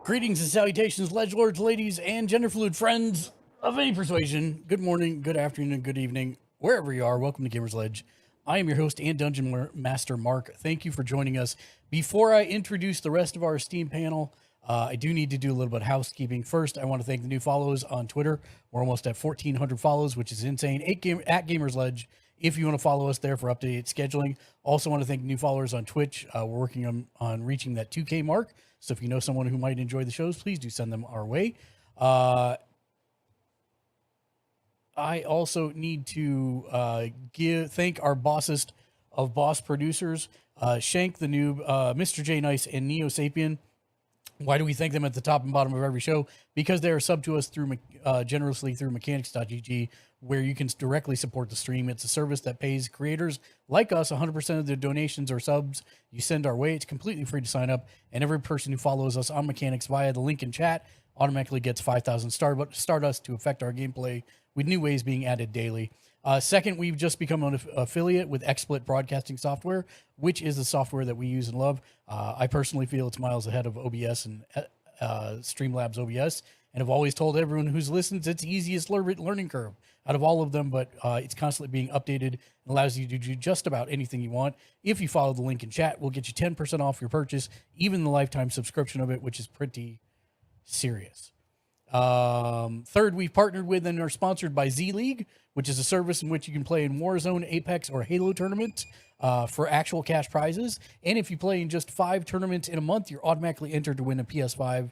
Greetings and salutations, ledgelords, ladies, and gender fluid friends of any persuasion. Good morning, good afternoon, and good evening, wherever you are. Welcome to Gamers Ledge. I am your host and Dungeon Master, Mark. Thank you for joining us. Before I introduce the rest of our esteemed panel, I do need to do a little bit of housekeeping. First, I want to thank the new follows on Twitter. We're almost at 1,400 follows, which is insane. At Gamers Ledge, if you want to follow us there for up-to-date scheduling. Also want to thank new followers on Twitch. We're working on reaching that 2K mark. So if you know someone who might enjoy the shows, please do send them our way. I also need to thank our bossest of boss producers, Shank the Noob, Mr. J Nice, and Neo Sapien. Why do we thank them at the top and bottom of every show? Because they are subbed to us through generously through mechanics.gg, where you can directly support the stream. It's a service that pays creators like us 100% of their donations or subs you send our way. It's completely free to sign up, and every person who follows us on Mechanics via the link in chat automatically gets 5,000 Stardust to affect our gameplay, with new ways being added daily. Second, we've just become an affiliate with XSplit Broadcasting Software, which is the software that we use and love. I personally feel it's miles ahead of OBS and Streamlabs OBS, and I've always told everyone who's listened it's the easiest learning curve out of all of them, but it's constantly being updated and allows you to do just about anything you want. If you follow the link in chat, we'll get you 10% off your purchase, even the lifetime subscription of it, which is pretty serious. Third, we've partnered with and are sponsored by Z League, which is a service in which you can play in Warzone, Apex, or Halo tournaments for actual cash prizes. And if you play in just 5 tournaments in a month, you're automatically entered to win a PS5.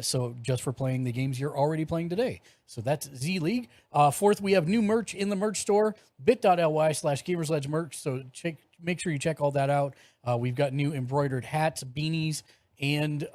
So just for playing the games you're already playing today. So that's Z League. Fourth, we have new merch in the merch store, bit.ly/GamersLedge merch. So make sure you check all that out. We've got new embroidered hats, beanies, and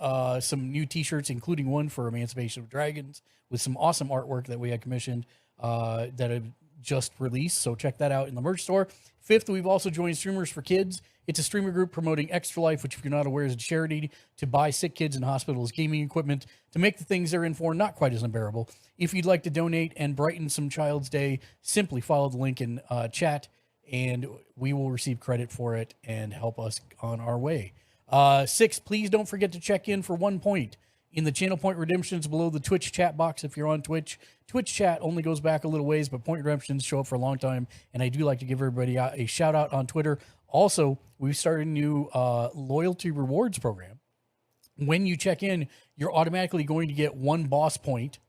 some new t-shirts, including one for Emancipation of Dragons with some awesome artwork that we had commissioned that have just released. So check that out in the merch store. Fifth, we've also joined Streamers for Kids. It's a streamer group promoting Extra Life, which, if you're not aware, is a charity to buy sick kids in hospitals gaming equipment to make the things they're in for not quite as unbearable. If you'd like to donate and brighten some child's day, simply follow the link in chat, and we will receive credit for it and help us on our way. 6, please don't forget to check in for 1 point in the channel point redemptions below the Twitch chat box. If you're on Twitch, Twitch chat only goes back a little ways, but point redemptions show up for a long time. And I do like to give everybody a shout out on Twitter. Also, we've started a new loyalty rewards program. When you check in, you're automatically going to get 1 boss point.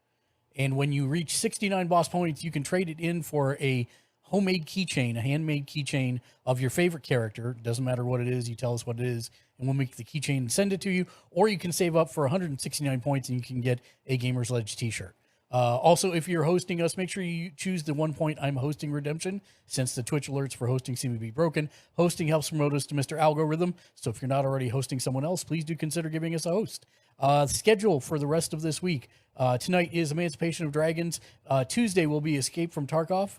And when you reach 69 boss points, you can trade it in for a homemade keychain, a handmade keychain of your favorite character. Doesn't matter what it is, you tell us what it is, and we'll make the keychain and send it to you. Or you can save up for 169 points and you can get a Gamers Ledge t-shirt. Also, if you're hosting us, make sure you choose the 1 point I'm hosting redemption, since the Twitch alerts for hosting seem to be broken. Hosting helps promote us to Mr. Algorithm, so if you're not already hosting someone else, please do consider giving us a host. Schedule for the rest of this week. Tonight is Emancipation of Dragons. Tuesday will be Escape from Tarkov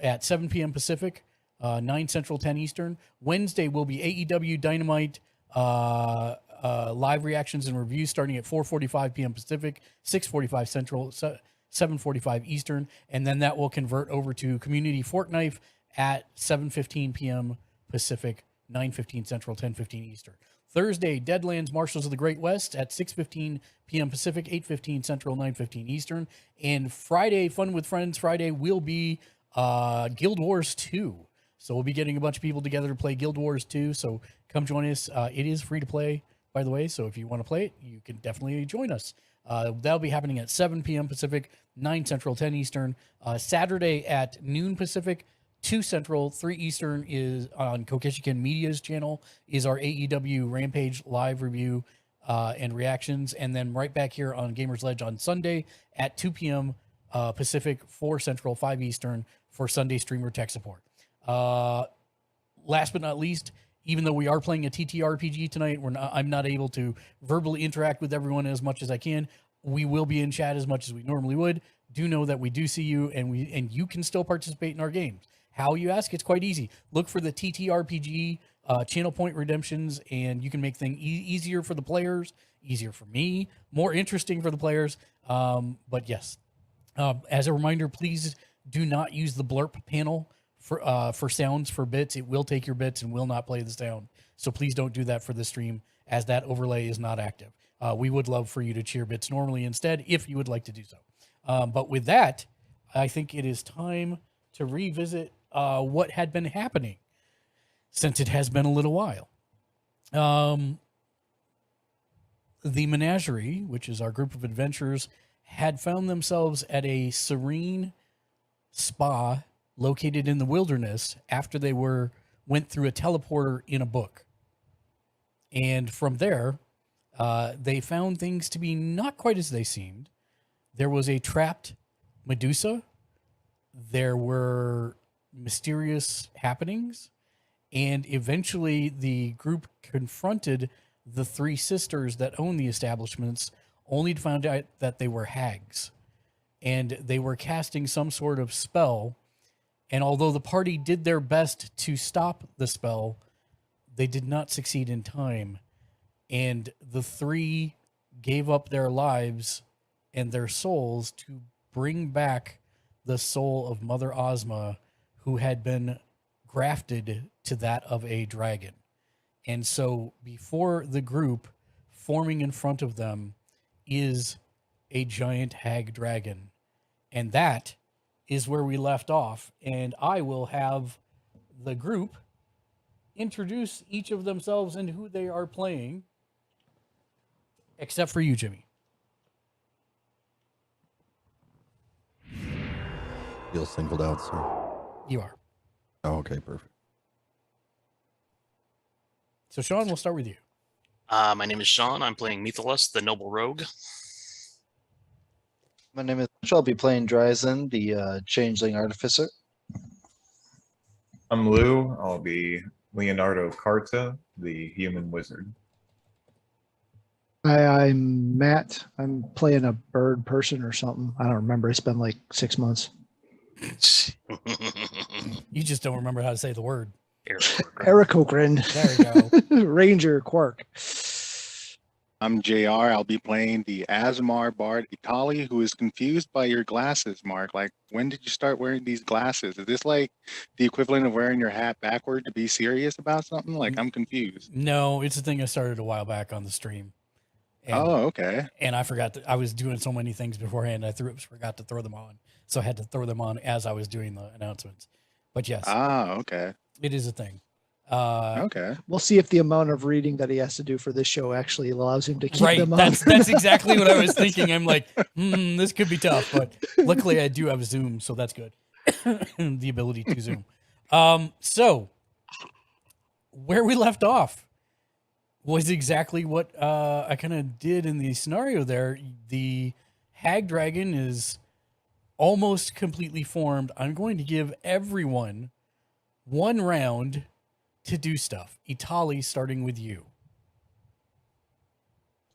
at 7 p.m. Pacific, 9 Central, 10 Eastern. Wednesday will be AEW Dynamite live reactions and reviews starting at 4:45 p.m. Pacific, 6:45 Central, 7:45 Eastern, and then that will convert over to Community Fortnite at 7:15 p.m. Pacific, 9:15 Central, 10:15 Eastern. Thursday, Deadlands Marshals of the Great West at 6:15 p.m. Pacific, 8:15 Central, 9:15 Eastern. And Friday, Fun with Friends Friday, will be Guild Wars 2. So we'll be getting a bunch of people together to play Guild Wars 2. So come join us. It is free to play, by the way. So if you want to play it, you can definitely join us. That'll be happening at 7 p.m. Pacific, 9 Central, 10 Eastern. Saturday at noon Pacific, 2 Central, 3 Eastern is on Kokeshiken Media's channel, is our AEW Rampage live review and reactions. And then right back here on Gamers Ledge on Sunday at 2 p.m. Pacific, 4 Central, 5 Eastern for Sunday streamer tech support. Last but not least, even though we are playing a TTRPG tonight, I'm not able to verbally interact with everyone as much as I can. We will be in chat as much as we normally would. Do know that we do see you, and you can still participate in our games. How, you ask? It's quite easy. Look for the TTRPG channel point redemptions, and you can make things easier for the players, easier for me, more interesting for the players. But yes, as a reminder, please do not use the blurp panel for sounds for bits. It will take your bits and will not play the sound. So please don't do that for the stream, as that overlay is not active. We would love for you to cheer bits normally instead, if you would like to do so. But with that, I think it is time to revisit what had been happening, since it has been a little while. The Menagerie, which is our group of adventurers, had found themselves at a serene spa located in the wilderness after they went through a teleporter in a book. And from there, they found things to be not quite as they seemed. There was a trapped Medusa. There were mysterious happenings. And eventually the group confronted the three sisters that own the establishments, only to find out that they were hags. And they were casting some sort of spell. And although the party did their best to stop the spell, they did not succeed in time. And the three gave up their lives and their souls to bring back the soul of Mother Ozma, who had been grafted to that of a dragon. And so before the group, forming in front of them, is a giant hag dragon. And that is where we left off. And I will have the group introduce each of themselves and who they are playing, except for you, Jimmy. Feel singled out, sir. You are. Oh, okay, perfect. So, Sean, we'll start with you. My name is Sean. I'm playing Mythalus, the noble rogue. My name is Mitchell. I'll be playing Dryzen, the changeling artificer. I'm Lou. I'll be Leonardo Carta, the human wizard. Hi, I'm Matt. I'm playing a bird person or something. I don't remember. It's been like 6 months. You just don't remember how to say the word. Aarakocra. There you go. Ranger Quark. I'm JR. I'll be playing the Asmar Bard Itali, who is confused by your glasses, Mark. Like, when did you start wearing these glasses? Is this like the equivalent of wearing your hat backward to be serious about something? Like, I'm confused. No, it's a thing I started a while back on the stream. And, Oh, okay. And I forgot that I was doing so many things beforehand. I forgot to throw them on. So I had to throw them on as I was doing the announcements. But yes. Okay. It is a thing. Okay. We'll see if the amount of reading that he has to do for this show actually allows him to keep them on. That's exactly what I was thinking. I'm like, this could be tough, but luckily I do have Zoom, so that's good. The ability to Zoom. So where we left off was exactly what I kind of did in the scenario there. The hag dragon is almost completely formed. I'm going to give everyone one round to do stuff. Itali, starting with you.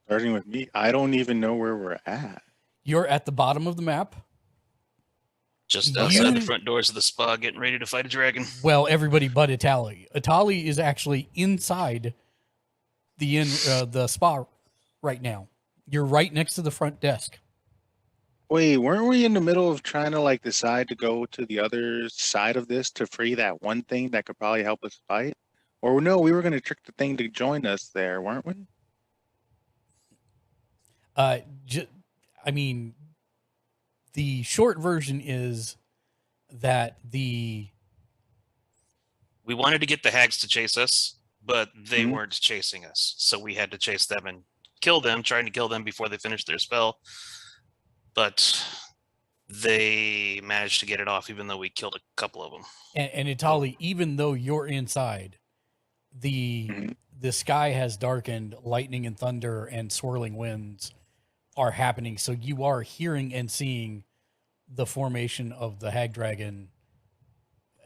Starting with me, I don't even know where we're at. You're at the bottom of the map. Just outside the front doors of the spa, getting ready to fight a dragon. Well, everybody but Itali. Itali is actually inside the spa right now. You're right next to the front desk. Wait, weren't we in the middle of trying to like decide to go to the other side of this to free that one thing that could probably help us fight? Or no, we were going to trick the thing to join us there, weren't we? I mean, the short version is that we wanted to get the hags to chase us, but they weren't chasing us. So we had to chase them and kill them, trying to kill them before they finished their spell. But they managed to get it off, even though we killed a couple of them. And Itali, even though you're inside, the sky has darkened, lightning and thunder and swirling winds are happening. So you are hearing and seeing the formation of the hag dragon,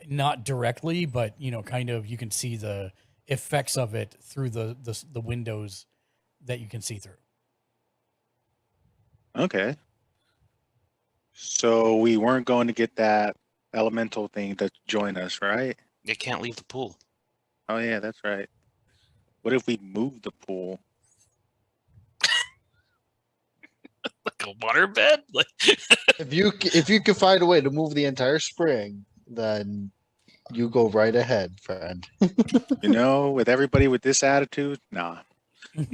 not directly, but kind of you can see the effects of it through the windows that you can see through. Okay. So we weren't going to get that elemental thing to join us, right? They can't leave the pool. Oh yeah, that's right. What if we move the pool? Like a waterbed? Like If you can find a way to move the entire spring, then you go right ahead, friend. With everybody with this attitude, nah.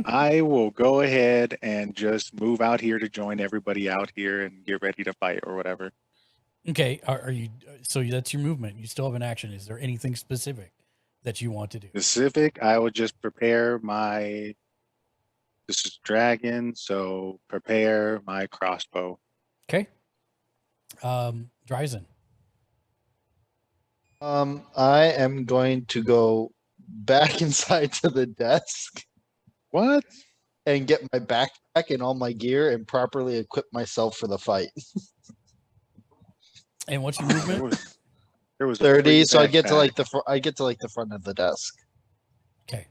I will go ahead and just move out here to join everybody out here and get ready to fight or whatever. Okay, are you? So that's your movement. You still have an action. Is there anything specific that you want to do? Specific, I will just prepare my. This is dragon, so prepare my crossbow. Okay. Dryzen. I am going to go back inside to the desk What? and get my backpack and all my gear and properly equip myself for the fight. And what's your There movement? was, there was a 30, free so I get to backpack. like I get to like the front of the desk. Okay,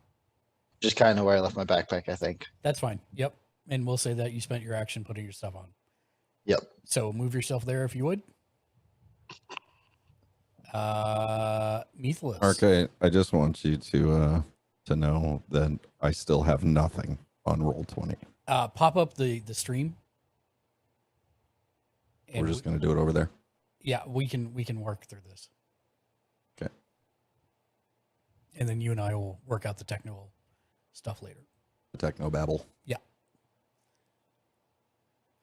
Just kind of where I left my backpack, I think. that's fine. Yep. And we'll say that you spent your action putting your stuff on. Yep. So move yourself there if you would. Methless. Okay, I just want you to know that I still have nothing on roll 20. Pop up the stream. We're just gonna do it over there. Yeah, we can work through this. Okay. And then you and I will work out the technical stuff later. The techno babble.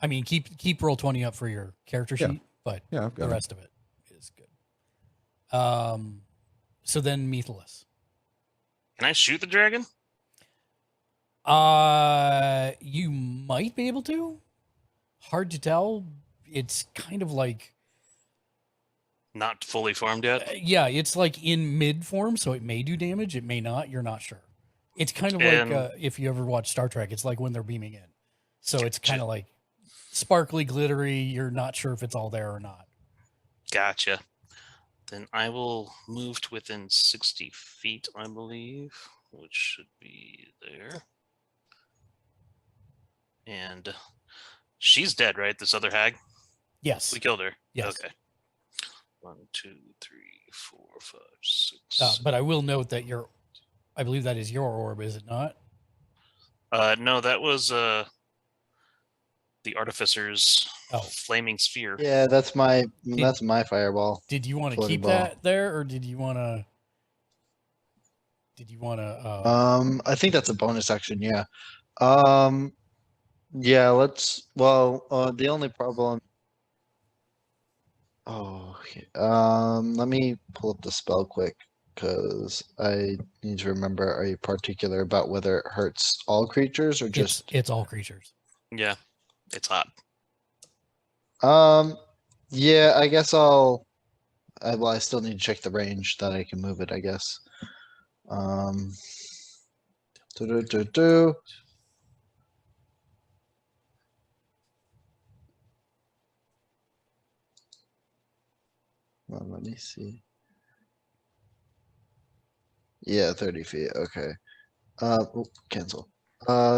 I mean, keep roll 20 up for your character Yeah. sheet, but Yeah, I've the got it. rest of it is good. So then Methless. Can I shoot the dragon? You might be able to. Hard to tell. It's kind of like Not fully formed yet. yeah, it's like in mid form, so it may do damage, it may not. You're not sure. It's kind of And- like if you ever watch Star Trek, it's like when they're beaming in. So it's kind of like sparkly, glittery. You're not sure if it's all there or not. Gotcha. Then I will move to within 60 feet, I believe, which should be there. And she's dead, right? This other hag? Yes. We killed her. Yes. Okay. 1, 2, 3, 4, 5, 6. But I will note that I believe that is your orb, is it not? No, that was the artificer's Oh. flaming sphere. Yeah, that's my fireball. Did you want to Floating keep ball. that there, or did you want to? I think that's a bonus action, yeah. Yeah, the only problem. Oh, okay. Let me pull up the spell quick because I need to remember, are you particular about whether it hurts all creatures or just it's all creatures. Yeah, it's hot. yeah, I guess I still need to check the range that I can move it, I guess. Do. Well, let me see. Yeah, 30 feet. Okay. Cancel.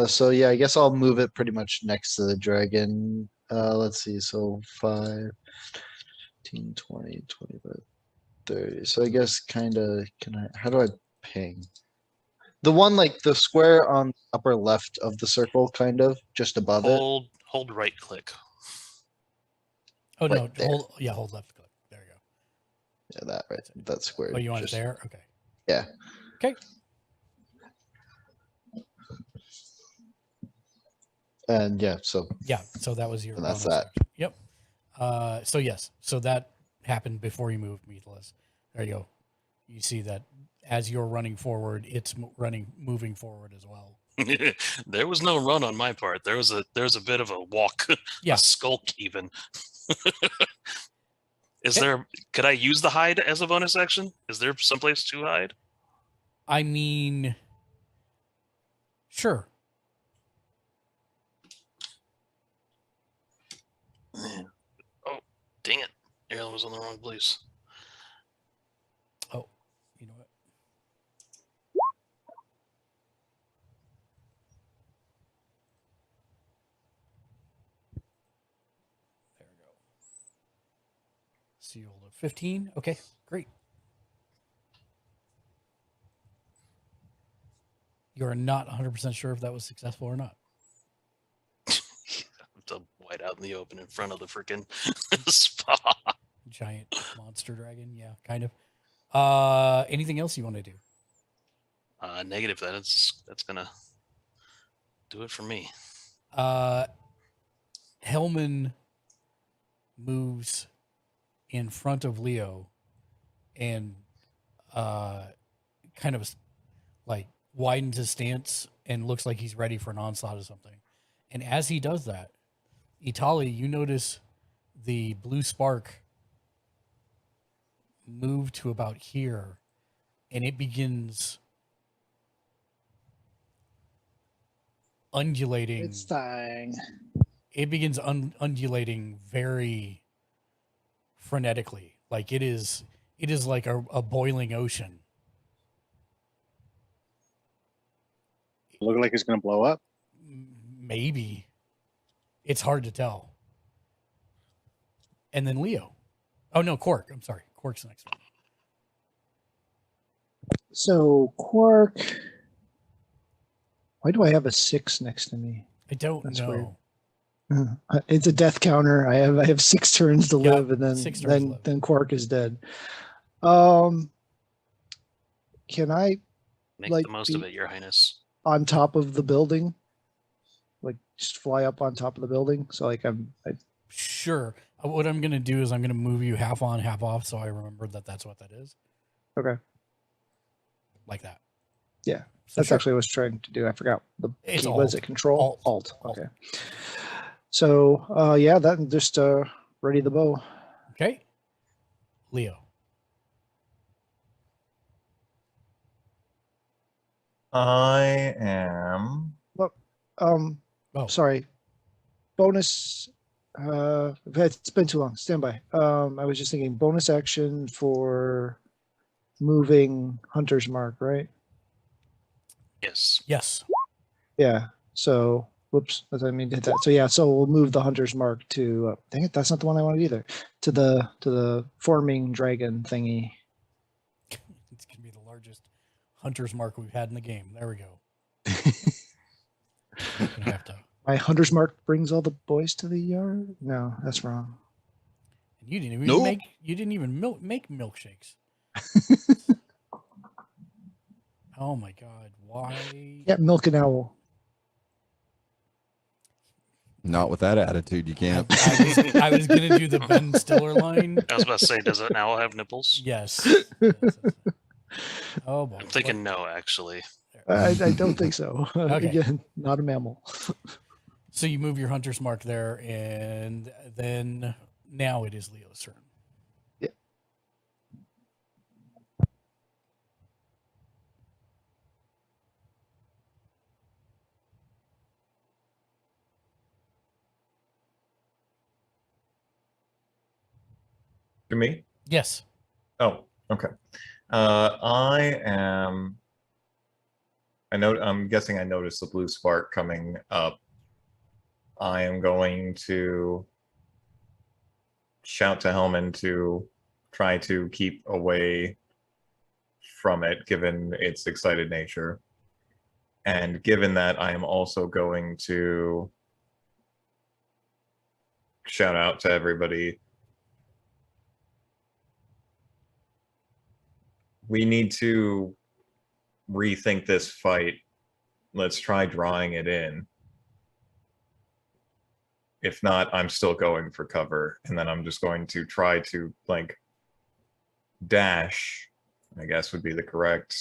So yeah, I guess I'll move it pretty much next to the dragon. Let's see. So 5, 15, 20, 25, 30. So I guess how do I ping? The one like the square on the upper left of the circle, kind of just above it. Hold right click. Oh no, Right there. hold left click. There you go. Yeah, that right. That square. Oh, you want just- it there? Okay. Yeah. Okay. And yeah, so Yeah. So that was your. And that's bonus that. action. Yep. So yes. So that happened before you moved, Methless. There you go. You see that as you're running forward, it's moving forward as well. There was no run on my part. There was a bit of a walk, Yeah. a skulk even. Okay. Could I use the hide as a bonus action? Is there someplace to hide? I mean, sure. Oh, dang it. Arrow was on the wrong place. Oh, you know what? There we go. So you rolled a 15. Okay, great. You're not 100% sure if that was successful or not. To white out in the open in front of the freaking spot. Giant monster dragon. Yeah, kind of. Anything else you want to do? Negative. That's gonna Do it for me. Hellman moves in front of Leo and kind of like widens his stance and looks like he's ready for an onslaught or something. And as he does that, Itali, you notice the blue spark move to about here, and it begins undulating. It's dying. It begins undulating very frenetically, like it is like a boiling ocean. Look like it's gonna blow up. Maybe. It's hard to tell. And then Leo. Oh no, Quark. I'm sorry. Quark's the next one. So Quark. Why do I have a 6 next to me? I don't That's know. weird. It's a death counter. I have 6 turns to Yeah, live, and 6 turns to live. then Quark is dead. Can I Make Like the most of be- it, Your Highness. on top of the building? Like just fly up on top of the building? So like I Sure. What I'm going to do is I'm going to move you half on, half off, so I remember that that's what that is. okay. Like that. Yeah, So That's sure. actually what I was trying to do. I forgot the It's key. Was Alt. it Control? Alt. Okay. So yeah, that just ready the bow. Okay. Leo. I am. Oh, Sorry. Bonus. It's been too long. Stand by. I was just thinking bonus action for moving Hunter's Mark, right? Yes. yes. Yeah. So, whoops, I didn't mean to hit that. So yeah, so we'll move the Hunter's Mark to. Dang it, that's not the one I wanted either. To the forming dragon thingy. It's going to be the largest hunter's mark we've had in the game. There we go. I'm going to have to. My Hunter's Mark brings all the boys to the yard. No, that's wrong. You didn't even Nope. make milkshakes. Oh my God. Why? Yeah, milk an owl. Not with that attitude, you can't. I was going to do the Ben Stiller line. I was about to say, does an owl have nipples? Yes. Yes. Oh boy. I'm thinking no, actually. I don't think so. Okay. Again, not a mammal. So you move your hunter's mark there, and then now it is Leo's turn. Yeah. To me? Yes. Oh, okay. I am. I'm guessing I noticed the blue spark coming up. I am going to shout to Hellman to try to keep away from it, given its excited nature. And given that, I am also going to shout out to everybody. We need to rethink this fight. Let's try drawing it in. If not, I'm still going for cover. And then I'm just going to try to like dash, I guess would be the correct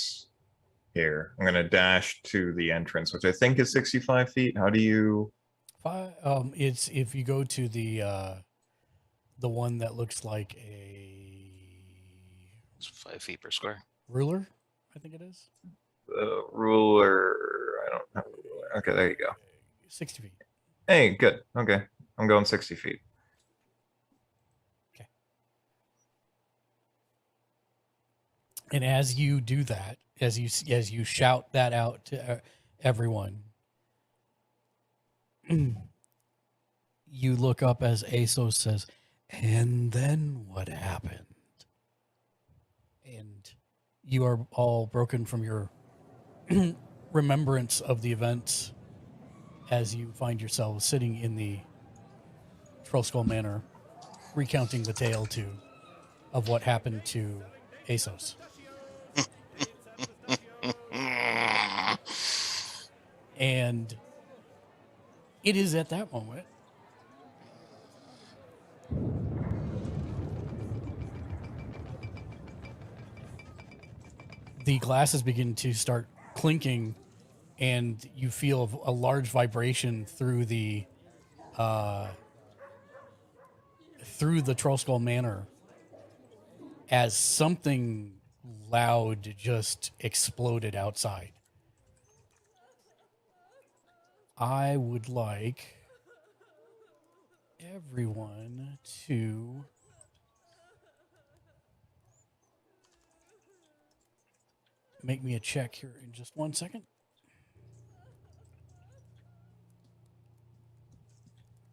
here. I'm going to dash to the entrance, which I think is 65 feet. How do you? It's if you go to the one that looks like a It's 5 feet per square. ruler, I think it is. Ruler. I don't have a ruler. Okay, there you go. 60 feet. Hey, good. Okay. I'm going 60 feet. And as you do that, as you shout that out to everyone, you look up as ASOS says, "And then what happened?" And you are all broken from your remembrance of the events as you find yourselves sitting in the Trollskull Manor, recounting the tale of what happened to ASOS. And It is at that moment. The glasses begin to start clinking, and you feel a large vibration through the Trollskull Manor as something loud just exploded outside. I would like everyone to make me a check here in just 1 second.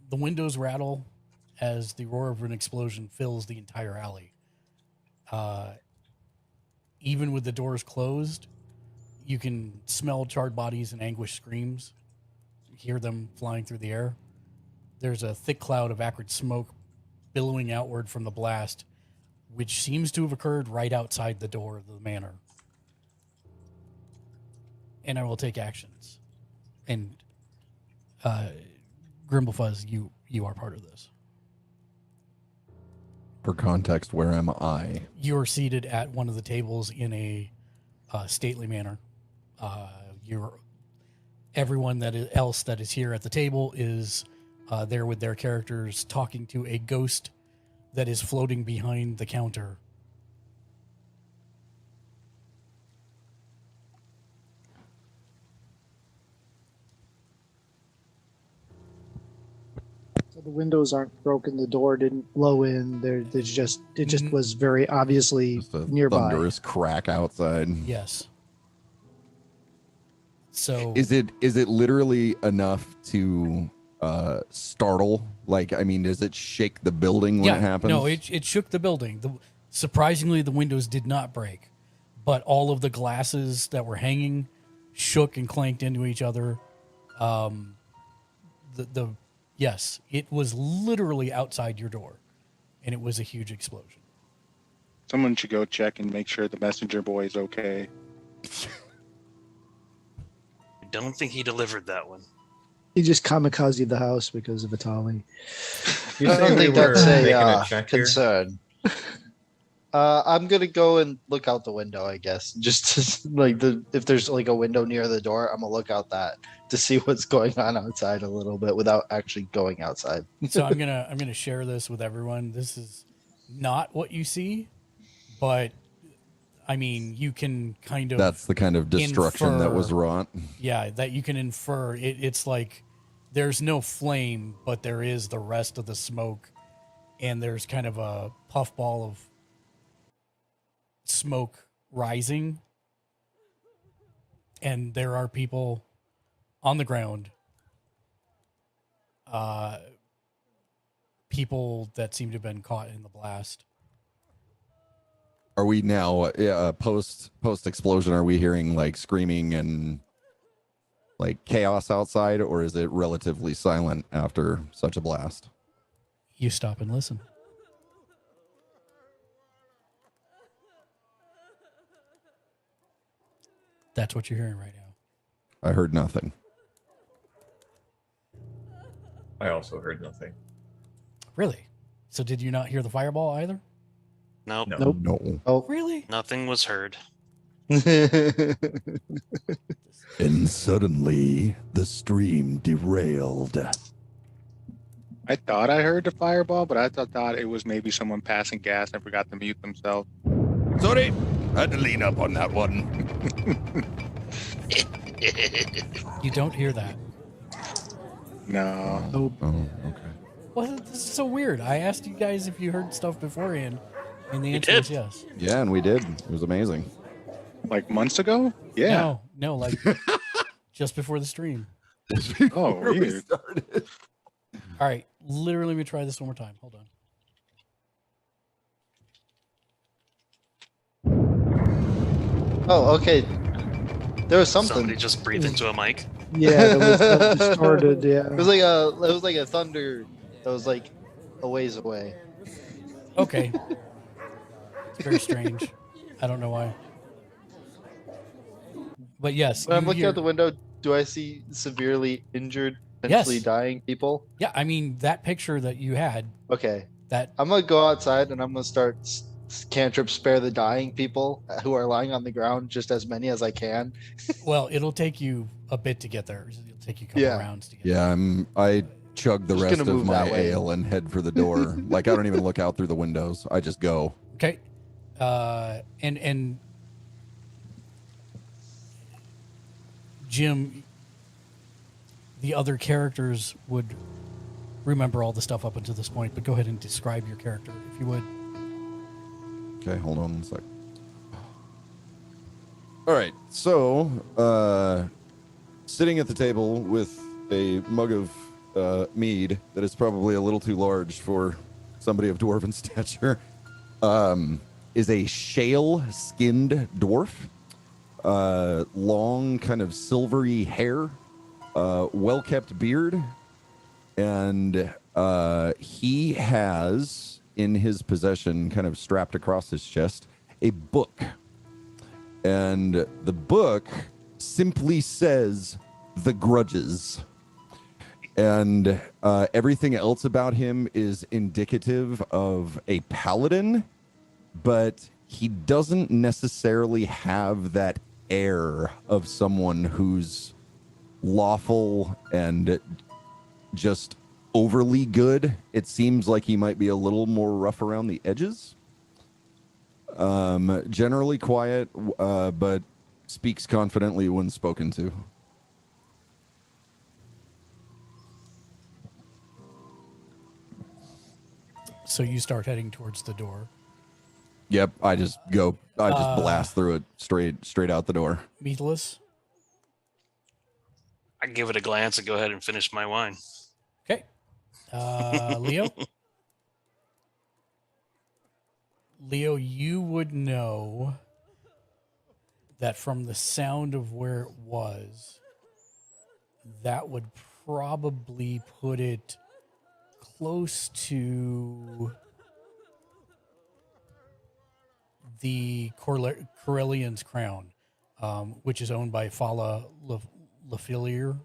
The windows rattle as the roar of an explosion fills the entire alley. Even with the doors closed, you can smell charred bodies and anguished screams. You hear them flying through the air. There's a thick cloud of acrid smoke billowing outward from the blast, which seems to have occurred right outside the door of the manor. And I will take actions. And Grimblefuzz, you are part of this. For context, where am I? You're seated at one of the tables in a stately manner. Everyone else that is here at the table is there with their characters, talking to a ghost that is floating behind the counter. So the windows aren't broken. The door didn't blow in. It just was very obviously Just a nearby. thunderous crack outside. Yes. So Is it literally enough to startle? Like, I mean, does it shake the building when it happens? No, it shook the building. Surprisingly, the windows did not break, but all of the glasses that were hanging shook and clanked into each other. Yes, it was literally outside your door, and it was a huge explosion. Someone should go check and make sure the messenger boy is okay. I don't think he delivered that one. He just kamikazed the house because of Vitali. You I say don't we think were that's making a a check here? concern. I'm gonna go and look out the window, I guess. Just to, if there's like a window near the door, I'm gonna look out that to see what's going on outside a little bit without actually going outside. So I'm gonna share this with everyone. This is not what you see, but I mean, you can kind of That's the kind of destruction that was infer. wrought. Yeah, that you can infer. It's like there's no flame, but there is the rest of the smoke, and there's kind of a puffball of smoke rising, and there are people on the ground. People that seem to have been caught in the blast. Are we now post explosion? Are we hearing like screaming and like chaos outside, or is it relatively silent after such a blast? You stop and listen. That's what you're hearing right now. I heard nothing. I also heard nothing. Really? So did you not hear the fireball either? Nope. No. Nope. No. Oh. Really? Nothing was heard. And suddenly the stream derailed. I thought I heard the fireball, but I thought it was maybe someone passing gas and forgot to mute themselves. Sorry, I had to lean up on that one. You don't hear that. No. Nope. Oh, okay. Well, this is so weird. I asked you guys if you heard stuff beforehand, and the You answer did. is yes. Yeah, and we did. It was amazing. Like months ago? Yeah. No, like just before the stream. Oh, Where we weird. started. All right, literally, let me try this one more time. Hold on. Oh, okay. There was something. Somebody just breathed into a mic. Yeah, that was distorted. Yeah. It was like a thunder that was like a ways away. Okay. It's very strange. I don't know why. But yes, When I'm you looking hear- out the window, do I see severely injured potentially Yes. dying people? Yeah, I mean that picture that you had, Okay. that I'm gonna go outside and I'm gonna start cantrip spare the dying people who are lying on the ground, just as many as I can. well, it'll take you a bit to get there. It'll take you a couple Yeah. rounds to get Yeah, I chug the Just rest gonna of move my that way. ale and head for the door. Like I don't even look out through the windows. I just go. Okay. And Jim, the other characters would remember all the stuff up until this point, but go ahead and describe your character if you would. Okay, hold on one sec. All right, so sitting at the table with a mug of mead that is probably a little too large for somebody of dwarven stature, is a shale-skinned dwarf, long, kind of silvery hair, well-kept beard, and he has in his possession, kind of strapped across his chest, a book. And the book simply says The Grudges. And everything else about him is indicative of a paladin, but he doesn't necessarily have that air of someone who's lawful and just overly good. It seems like he might be a little more rough around the edges. Generally quiet, but speaks confidently when spoken to. So you start heading towards the door. Yep, I just blast through it straight out the door. Meatless. I give it a glance and go ahead and finish my wine. Okay. Leo? Leo, you would know that from the sound of where it was, that would probably put it close to the Corellian's crown, which is owned by Fala Lafilier.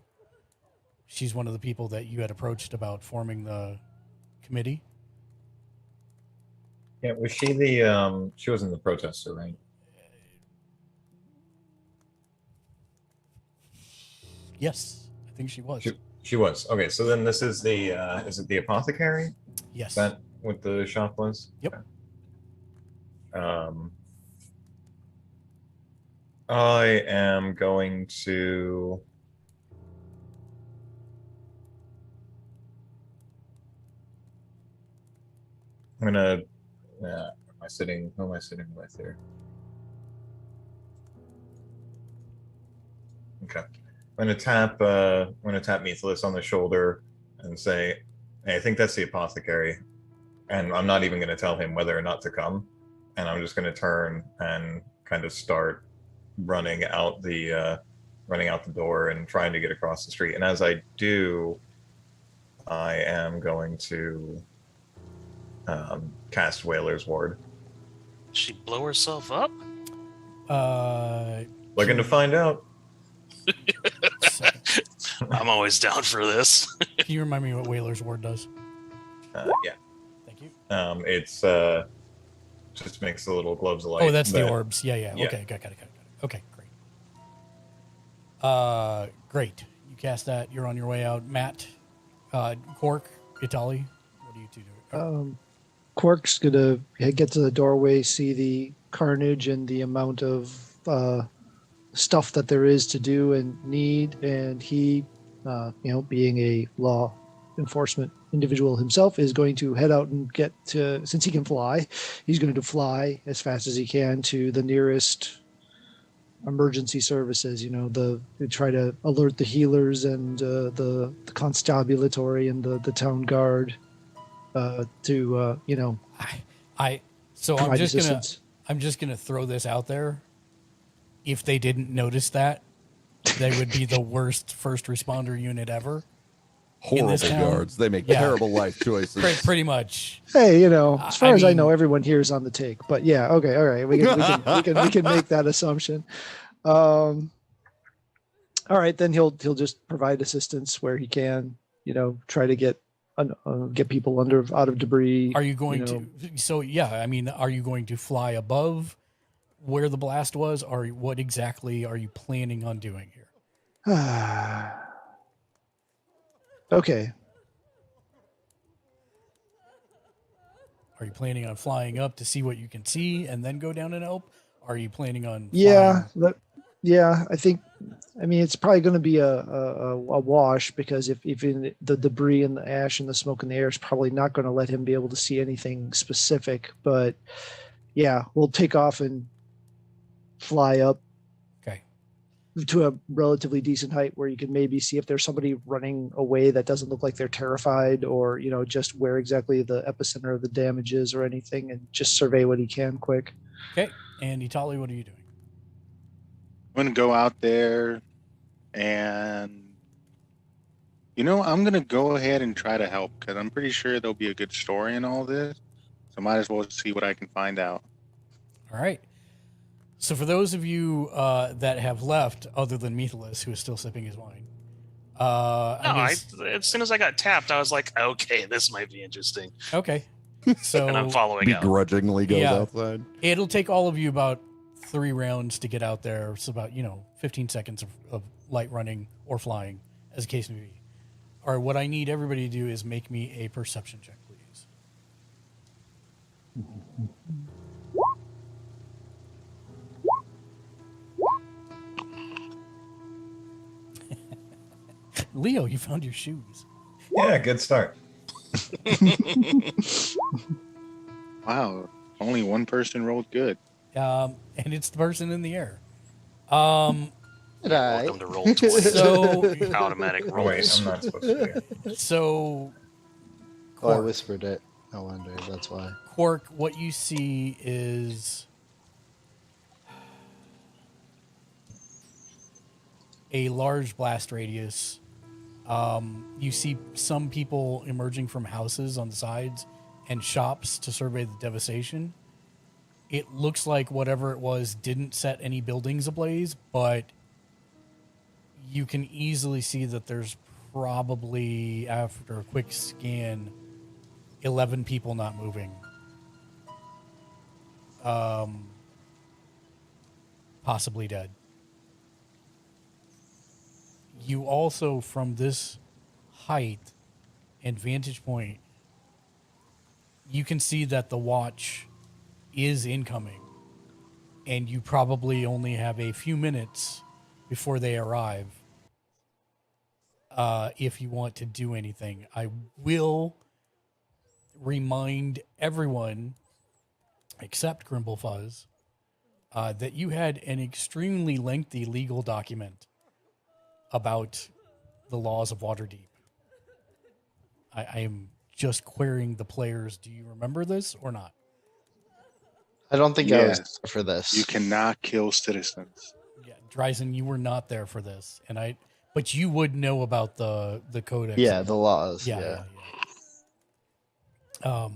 She's one of the people that you had approached about forming the committee. Yeah, was she the she wasn't the protester, right? Yes, I think she was. She was. Okay, so then this is the is it the apothecary? Yes. Is that what the shop was? Yep. Okay. I am going to I'm gonna who am I sitting with here? Okay. I'm gonna tap Meathless on the shoulder and say, hey, I think that's the apothecary. And I'm not even gonna tell him whether or not to come. And I'm just gonna turn and kind of start running out the door and trying to get across the street. And as I do, I am going to cast Whaler's Ward. She blow herself up? Looking to find out. I'm always down for this. Can you remind me what Whaler's Ward does? Yeah. Thank you. It's just makes the little globes of light. Oh, that's the that- orbs. Yeah. Yeah. Okay, got it. Okay, great. Great. You cast that. You're on your way out. Matt, Cork, Itali, what do you two do? Quark's gonna get to the doorway, see the carnage and the amount of stuff that there is to do and need, and he, being a law enforcement individual himself, is going to head out and get to, since he can fly, he's going to fly as fast as he can to the nearest emergency services. They try to alert the healers and the constabulatory and the town guard to So provide assistance. I'm just gonna throw this out there. If they didn't notice that, they would be the worst first responder unit ever. Horrible this town? guards. They make Yeah. terrible life choices. Pretty much. Hey, as far as I mean- know, everyone here is on the take. But yeah, okay, all right, we can make that assumption. All right, then he'll just provide assistance where he can. Try to get people out of debris. Are you going to? So yeah, I mean, are you going to fly above where the blast was, or what exactly are you planning on doing here? Okay. Are you planning on flying up to see what you can see and then go down and help? Are you planning on? I think. I mean, it's probably going to be a wash because if even the debris and the ash and the smoke in the air is probably not going to let him be able to see anything specific. But yeah, we'll take off and fly up Okay. to a relatively decent height where you can maybe see if there's somebody running away that doesn't look like they're terrified, or just where exactly the epicenter of the damage is or anything, and just survey what he can quick. Okay. And Itali, what are you doing? I'm going to go out there and, I'm going to go ahead and try to help because I'm pretty sure there'll be a good story in all this. So might as well see what I can find out. All right. So for those of you that have left, other than Methalus, who is still sipping his wine, As soon as I got tapped, I was like, okay, this might be interesting. Okay. So And I'm following out. Begrudgingly goes Yeah. outside. it'll take all of you about 3 rounds to get out there. It's about 15 seconds of light running or flying, as the case may be. All right. What I need everybody to do is make me a perception check, please. Leo, you found your shoes. Yeah, good start. Wow. Only one person rolled good. And it's the person in the air. Right. Welcome to roll 20. So, Automatic Oh, rolls. wait, I'm not supposed to be. so Oh, I Quark, whispered it. I wonder. That's why. Quark, what you see is a large blast radius. You see some people emerging from houses on the sides and shops to survey the devastation. It looks like whatever it was didn't set any buildings ablaze, but you can easily see that there's probably, after a quick scan, 11 people not moving. Possibly dead. You also, from this height and vantage point, you can see that the watch is incoming, and you probably only have a few minutes before they arrive. If you want to do anything, I will remind everyone, except Grimblefuzz, that you had an extremely lengthy legal document about the laws of Waterdeep. I am just querying the players. Do you remember this or not? I don't think I was Yes. there for this. You cannot kill citizens. Yeah, Dryzen, you were not there for this, but you would know about the codex. Yeah, the laws. yeah, Yeah. yeah.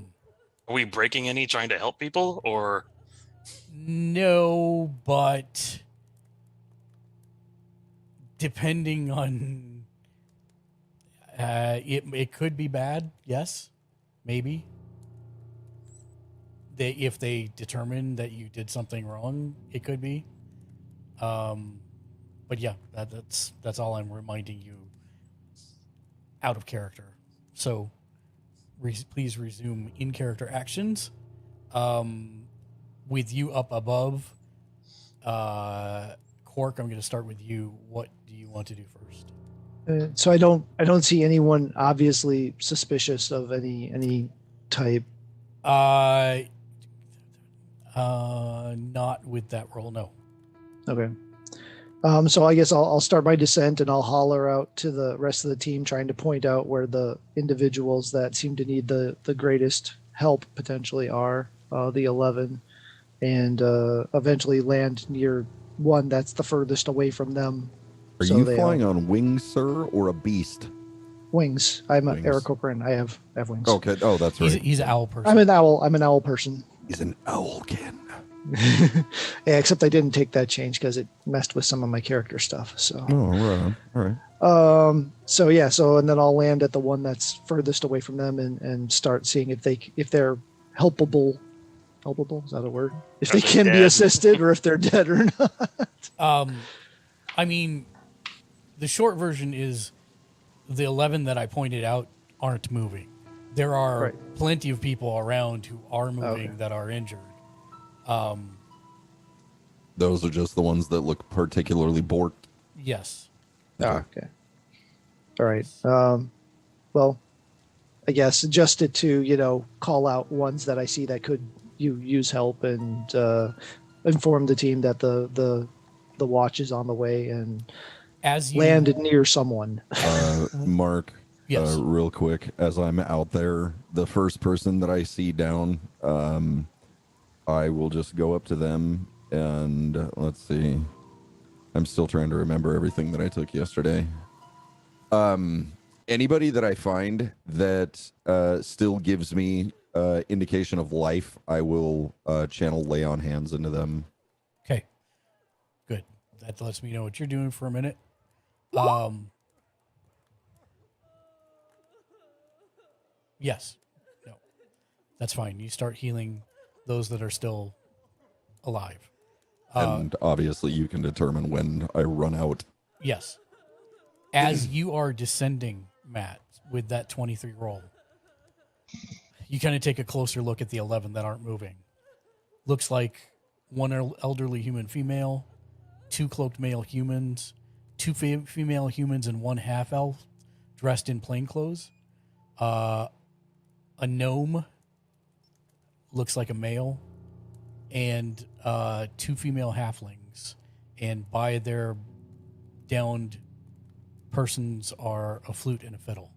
Are we breaking any trying to help people, or No, but depending on it could be bad. Yes, maybe. If they determine that you did something wrong, it could be. But yeah, that's all I'm reminding you. Out of character, so please resume in character actions. With you up above, Quark, I'm going to start with you. What do you want to do first? So I don't see anyone obviously suspicious of any type. Not with that roll, no. Okay. So I guess I'll start my descent and I'll holler out to the rest of the team, trying to point out where the individuals that seem to need the greatest help potentially are, the 11, and eventually land near one that's the furthest away from them. Are So you they flying on wings, sir, or a beast? Wings. I'm Wings. Eric Cochran. I have wings. Okay. Oh, that's right. He's an owl person. I'm an owl person. He's an owlkin. Yeah, except I didn't take that change because it messed with some of my character stuff. So, Oh, right on. All right. so yeah, and then I'll land at the one that's furthest away from them and start seeing if they're helpable. Helpable, is that a word? If Are they they can be dead? assisted or if they're dead or not. I mean, the short version is the 11 that I pointed out aren't moving. There are Right. plenty of people around who are moving Okay. that are injured. Those are just the ones that look particularly borked. Yes. Okay. All right. Well, I guess adjusted to call out ones that I see that could use help and inform the team that the watch is on the way and As you land near someone. Mark, Yes. real quick, as I'm out there, the first person that I see down, I will just go up to them and let's see. I'm still trying to remember everything that I took yesterday. Anybody that I find that still gives me indication of life, I will channel lay on hands into them. Okay. Good. That lets me know what you're doing for a minute. Yes. No. That's fine. You start healing those that are still alive. And obviously you can determine when I run out. Yes. As you are descending, Matt, with that 23 roll, you kind of take a closer look at the 11 that aren't moving. Looks like one elderly human female, two cloaked male humans, two female humans, and one half elf dressed in plain clothes. A gnome looks like a male, and two female halflings. And by their downed persons are a flute and a fiddle,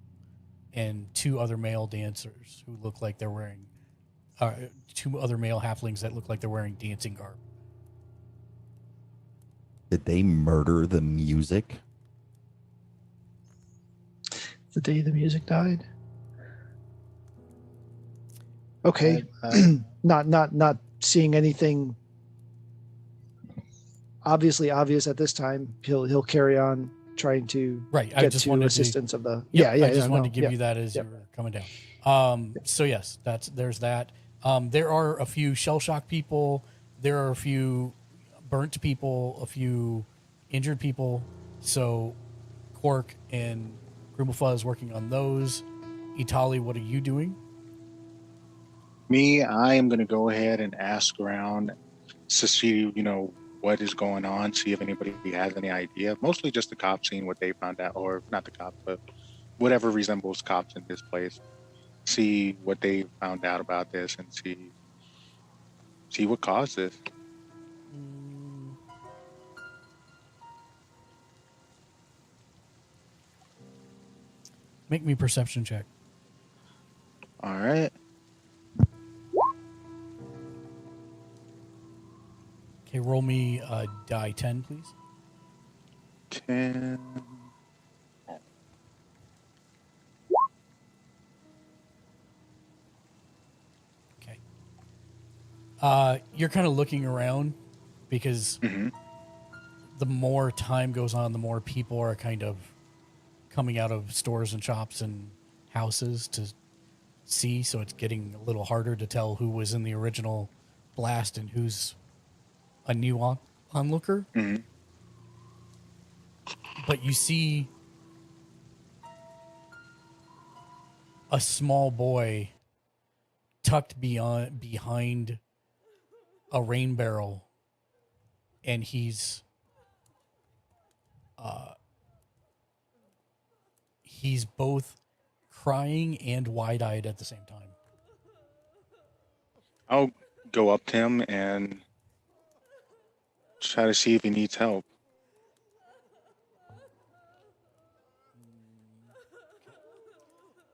and two other male dancers who look like they're wearing, two other male halflings that look like they're wearing dancing garb. Did they murder the music? The day the music died. Okay. Not seeing anything obviously obvious at this time. He'll carry on trying to Right. I get just to wanted assistance of the Yep, yeah. I just wanted to give yeah. you that as Yep. you were coming down. So yes, there's that. There are a few shell shock people. There are a few burnt people, a few injured people. So Quark and Grimmelfa is working on those. Itali, what are you doing? Me, I am going to go ahead and ask around to see, what is going on, see if anybody has any idea. Mostly just the cops seeing what they found out, or not the cops, but whatever resembles cops in this place. See what they found out about this and see what caused this. Make me perception check. All right. Okay, roll me die 10, please. 10. Okay. You're kind of looking around because the more time goes on, the more people are kind of coming out of stores and shops and houses to see. So it's getting a little harder to tell who was in the original blast and who's a new onlooker. But you see a small boy tucked behind a rain barrel, and he's both crying and wide-eyed at the same time. I'll go up to him and try to see if he needs help.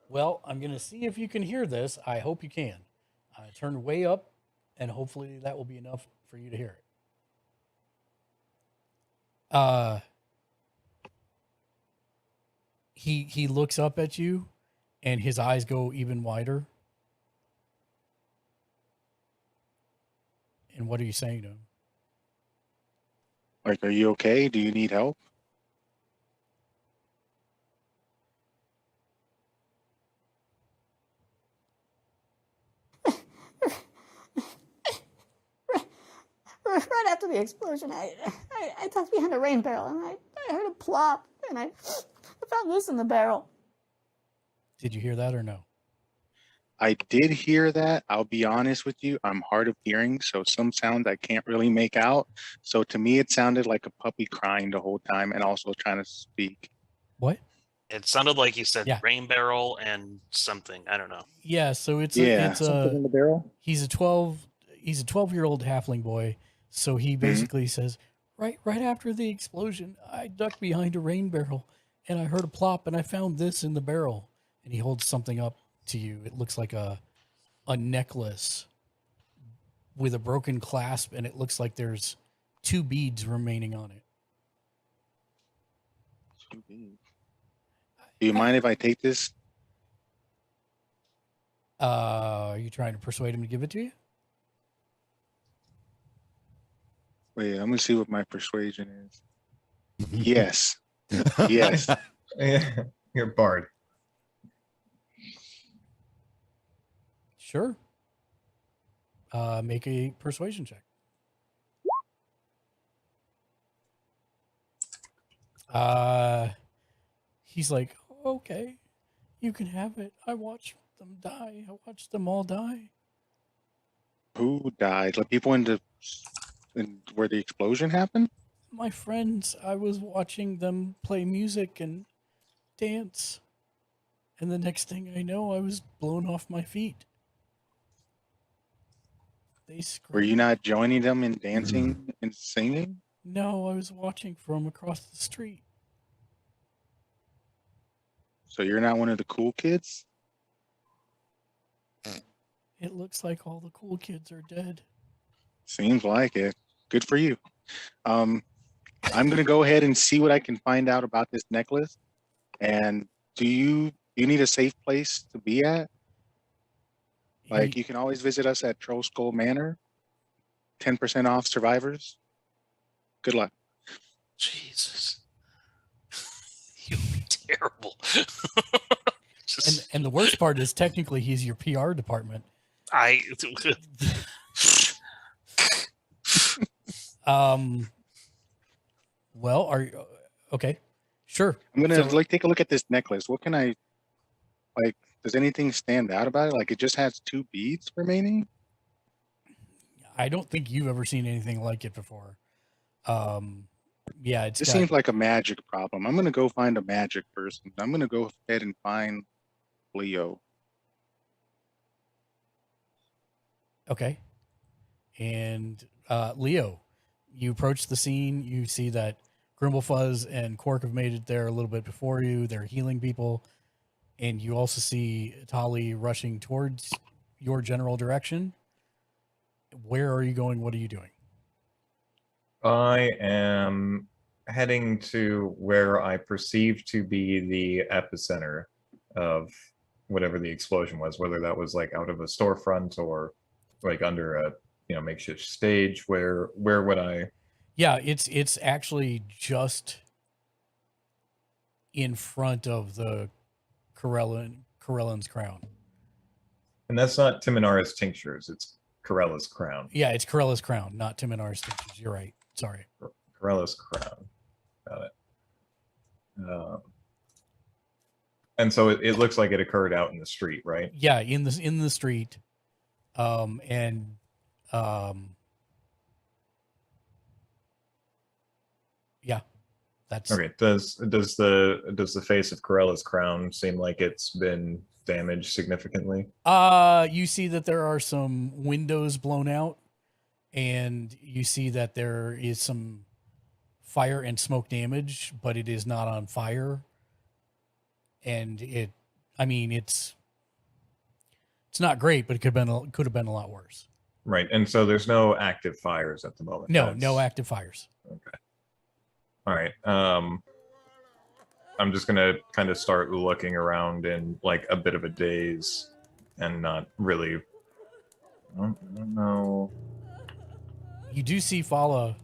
Well, I'm going to see if you can hear this. I hope you can. Turn way up, and hopefully that will be enough for you to hear it. He looks up at you, and his eyes go even wider. And what are you saying to him? Like, are you okay? Do you need help? Right after the explosion, I tucked behind a rain barrel and I heard a plop and I found this in the barrel. Did you hear that or no? I did hear that. I'll be honest with you. I'm hard of hearing, so some sounds I can't really make out. So to me, it sounded like a puppy crying the whole time and also trying to speak. What? It sounded like he said Yeah. rain barrel and something. I don't know. Yeah, so it's Yeah. it's Something in the barrel. he's a 12-year-old halfling boy. So he basically says, right after the explosion, I ducked behind a rain barrel and I heard a plop and I found this in the barrel. And he holds something up to you. It looks like a necklace with a broken clasp, and it looks like there's 2 beads remaining on it. Do you mind if I take this? Are you trying to persuade him to give it to you? Wait, I'm gonna see what my persuasion is. Yes. Yes. Yeah, you're Bard. Sure. Make a persuasion check. He's like, okay, you can have it. I watched them die. I watched them all die. Who died? Like people in where the explosion happened? My friends, I was watching them play music and dance. And the next thing I know, I was blown off my feet. They screamed. Were you not joining them in dancing and singing? No, I was watching from across the street. So you're not one of the cool kids? It looks like all the cool kids are dead. Seems like it. Good for you. I'm gonna go ahead and see what I can find out about this necklace. And do you need a safe place to be at? Like you can always visit us at Troll Skull Manor. 10% off survivors. Good luck. Jesus. You'd be terrible. Just, And the worst part is technically he's your PR department. I Well, are you okay? Sure. I'm gonna So- take a look at this necklace. What can I like? Does anything stand out about it? Like it just has 2 beads remaining? I don't think you've ever seen anything like it before. Yeah, it's This got, seems like a magic problem. I'm gonna go find a magic person. I'm gonna go ahead and find Leo. okay. And Leo, you approach the scene. You see that Grimblefuzz and Quark have made it there a little bit before you. They're healing people. And you also see Tali rushing towards your general direction. Where are you going? What are you doing? I am heading to where I perceive to be the epicenter of whatever the explosion was, whether that was like out of a storefront or like under a makeshift stage. Where would I? Yeah, it's actually just in front of the Corellan's crown. And that's not Timinara's tinctures. It's Corella's crown. Yeah, it's Corella's crown, not Timinar's tinctures. You're right. Sorry. Corella's crown. Got it. And so it looks like it occurred out in the street, right? Yeah, in the street. Yeah, that's Okay. Does the face of Corella's crown seem like it's been damaged significantly? you see that there are some windows blown out, and you see that there is some fire and smoke damage, but it is not on fire. And it's not great, but it could have been a lot worse. Right. And so there's no active fires at the moment. No, That's- no active fires. Okay. All right. I'm just gonna kind of start looking around in like a bit of a daze and not really. I don't know. You do see Fala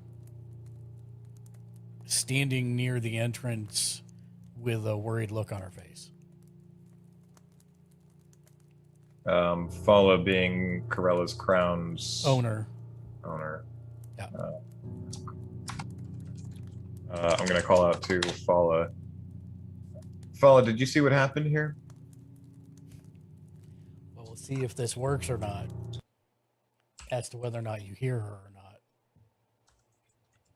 standing near the entrance with a worried look on her face. Fala being Corella's crown's Owner. owner. Yeah. I'm gonna call out to Fala. Fala, did you see what happened here? Well, we'll see if this works or not as to whether or not you hear her or not.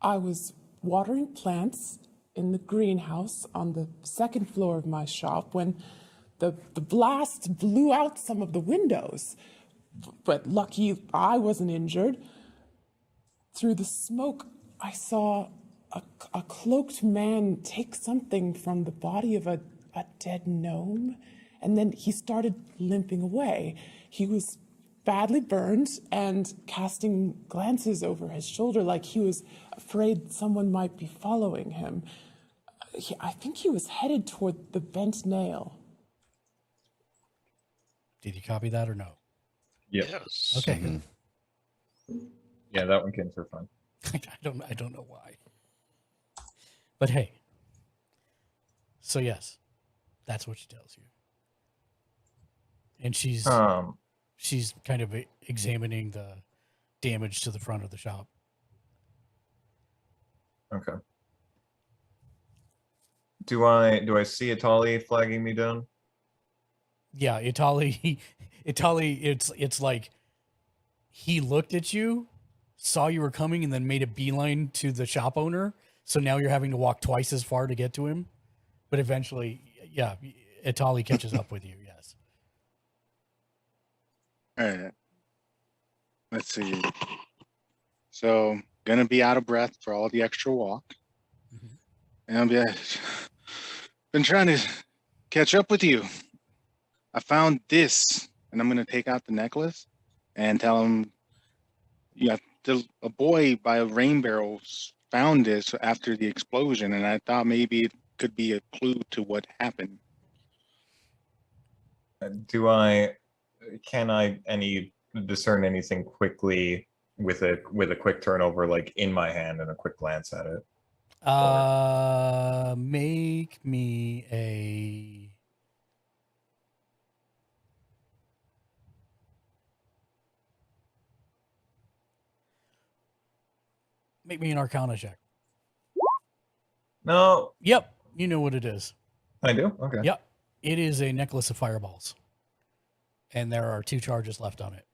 I was watering plants in the greenhouse on the second floor of my shop when the blast blew out some of the windows. But lucky I wasn't injured. Through the smoke, I saw a cloaked man take something from the body of a dead gnome, and then he started limping away. He was badly burned and casting glances over his shoulder like he was afraid someone might be following him. I think he was headed toward the bent nail. Did you copy that or no? Yeah. Yes. Okay. Yeah, that one came through fine. I don't know why. But hey. So yes, that's what she tells you. And she's kind of examining the damage to the front of the shop. Okay. Do I see Atali flagging me down? Yeah, Itali, it's like he looked at you, saw you were coming, and then made a beeline to the shop owner. So now you're having to walk twice as far to get to him. But eventually, yeah, Itali catches up with you. Yes. All right. Let's see. So, gonna be out of breath for all the extra walk. And I'll be been trying to catch up with you. I found this, and I'm gonna take out the necklace and tell him, yeah, a boy by a rain barrel found this after the explosion, and I thought maybe it could be a clue to what happened. Can I discern anything quickly with a quick turnover, like in my hand and a quick glance at it? Make me a an Arcana check. No, Yep, you know what it is. I do. Okay. Yep, it is a necklace of fireballs, and there are 2 charges left on it.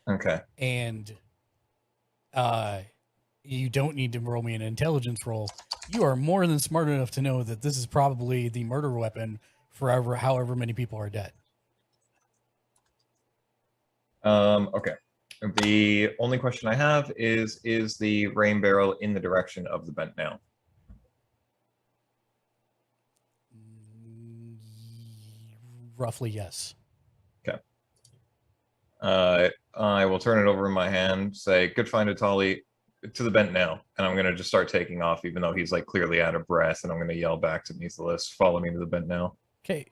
Okay. And you don't need to roll me an intelligence roll. You are more than smart enough to know that this is probably the murder weapon for however many people are dead. Okay. The only question I have is the rain barrel in the direction of the bent nail? Roughly, yes. Okay. I will turn it over in my hand, say, good find, Atali, to the bent nail. And I'm going to just start taking off, even though he's like clearly out of breath. And I'm going to yell back to Methalus, follow me to the bent nail. Okay.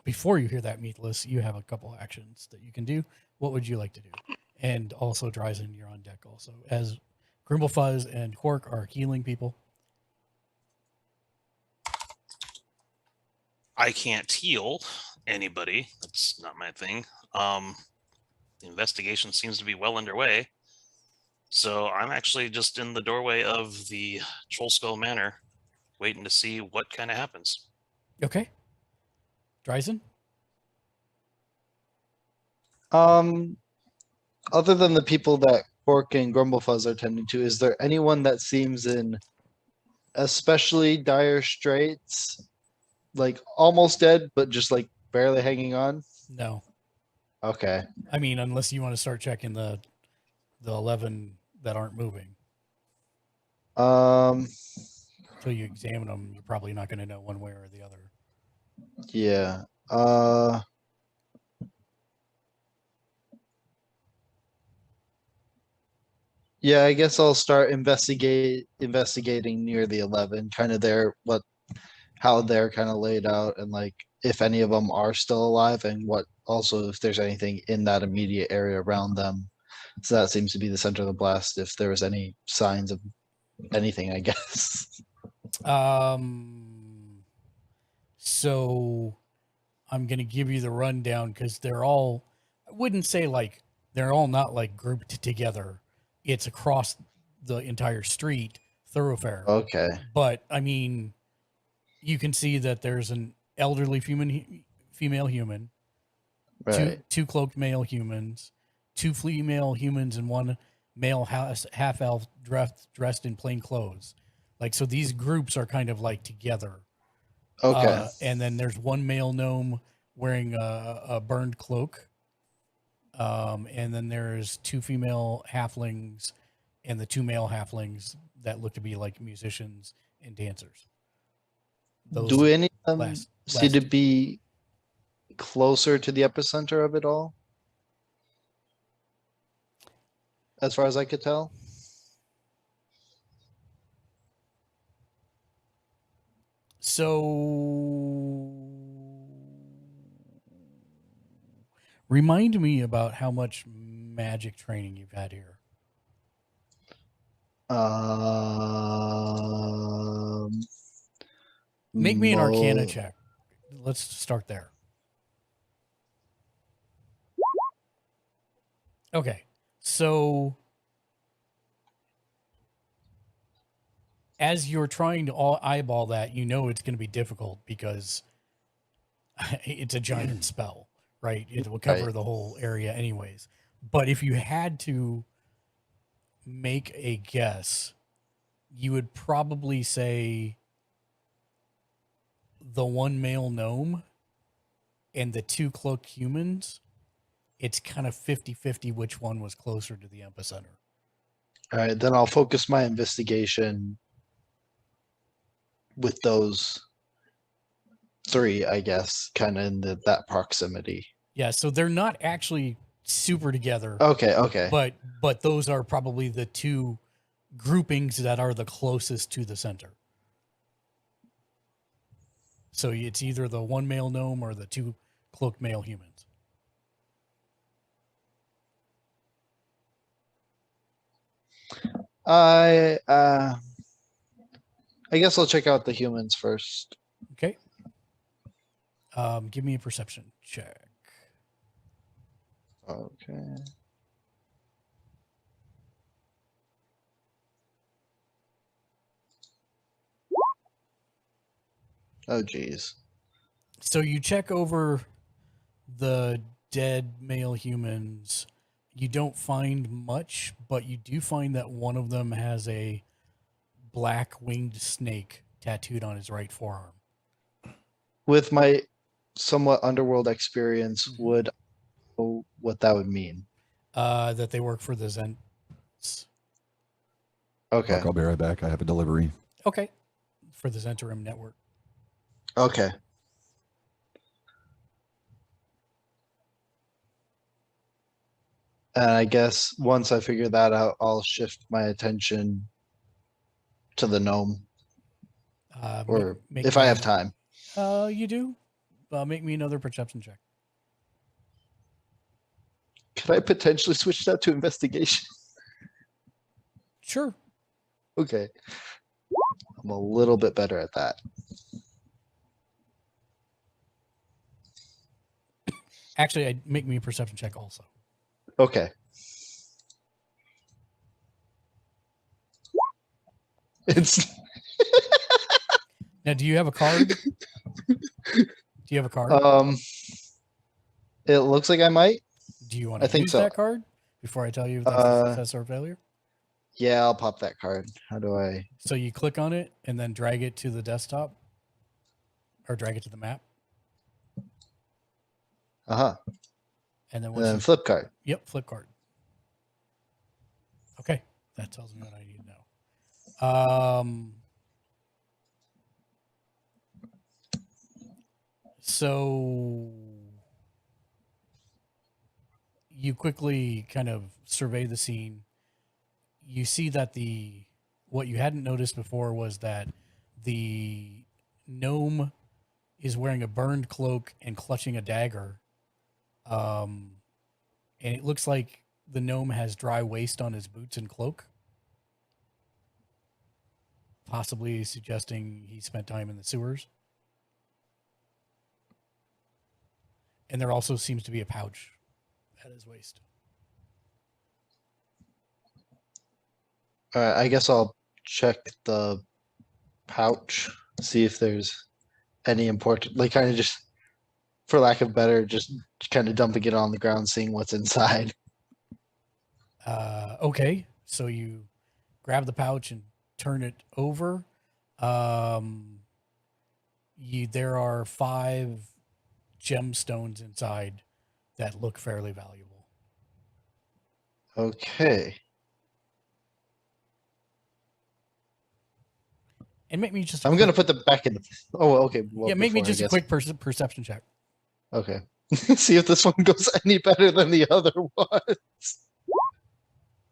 Before you hear that, Meathless, you have a couple actions that you can do. What would you like to do? And also, Dryzen, you're on deck also. As Grimblefuzz and Quark are healing people. I can't heal anybody. That's not my thing. The investigation seems to be well underway. So I'm actually just in the doorway of the Troll Skull Manor, waiting to see what kind of happens. Okay. Dryzen? Other than the people that Quark and Grumblefuzz are tending to, is there anyone that seems in especially dire straits? Like almost dead, but just like barely hanging on? No. Okay. I mean, unless you want to start checking the 11 that aren't moving. Until you examine them, you're probably not going to know one way or the other. Yeah. Yeah, I guess I'll start investigating near the 11, kind of there, how they're kind of laid out and like if any of them are still alive and what also if there's anything in that immediate area around them. So that seems to be the center of the blast. If there was any signs of anything, I guess. So I'm going to give you the rundown because they're all, I wouldn't say like, they're all not like grouped together. It's across the entire street thoroughfare. Okay. But I mean, you can see that there's an elderly female human, Right. two cloaked male humans, two female humans, and one male half elf dressed in plain clothes. Like, so these groups are kind of like together. Okay. And then there's one male gnome wearing a burned cloak. And then there's two female halflings and the two male halflings that look to be like musicians and dancers. Do any of them last- seem to last- be closer to the epicenter of it all? As far as I could tell. So remind me about how much magic training you've had here. Make me an Arcana mo- check. Let's start there. Okay. So as you're trying to eyeball that, you know it's going to be difficult because it's a giant spell, right? It will cover Right. the whole area anyways. But if you had to make a guess, you would probably say the one male gnome and the two cloaked humans. It's kind of 50-50 which one was closer to the epicenter. All right, then I'll focus my investigation with those three, I guess, kind of in that proximity. Yeah, so they're not actually super together, Okay. but those are probably the two groupings that are the closest to the center. So it's either the one male gnome or the two cloaked male humans. I guess I'll check out the humans first. Okay. Give me a perception check. Okay. Oh geez. So you check over the dead male humans. You don't find much, but you do find that one of them has a black winged snake tattooed on his right forearm. With my somewhat underworld experience, Mhm. would I know what that would mean? That they work for the Zen. Okay. Look, I'll be right back. I have a delivery. Okay. For the Zentarim network. Okay. And I guess once I figure that out, I'll shift my attention to the gnome, or if I have time. You do. Make me another perception check. Could I potentially switch that to investigation? Sure. Okay. I'm a little bit better at that. Actually, I'd make me a perception check also. Okay. It's Now, do you have a card? Do you have a card? it looks like I might. Do you want I to think use so. that card before I tell you if that's a success or failure? Yeah, I'll pop that card. How do I? So you click on it and then drag it to the desktop or drag it to the map. Uh-huh. And then And once then you, flip card. yep, flip card. Okay. That tells me what I need to know. So you quickly kind of survey the scene. You see that what you hadn't noticed before was that the gnome is wearing a burned cloak and clutching a dagger. And it looks like the gnome has dry waste on his boots and cloak, possibly suggesting he spent time in the sewers. And there also seems to be a pouch at his waist. All right, I guess I'll check the pouch, see if there's any important, like kind of just, for lack of better, just kind of dumping it on the ground, seeing what's inside. Okay, so you grab the pouch and turn it over. There are 5 gemstones inside that look fairly valuable. Okay. And make me just a I'm quick, gonna put them back in the. Oh, okay. Well, yeah, make me before, I just a guess. quick perception check. Okay. See if this one goes any better than the other ones.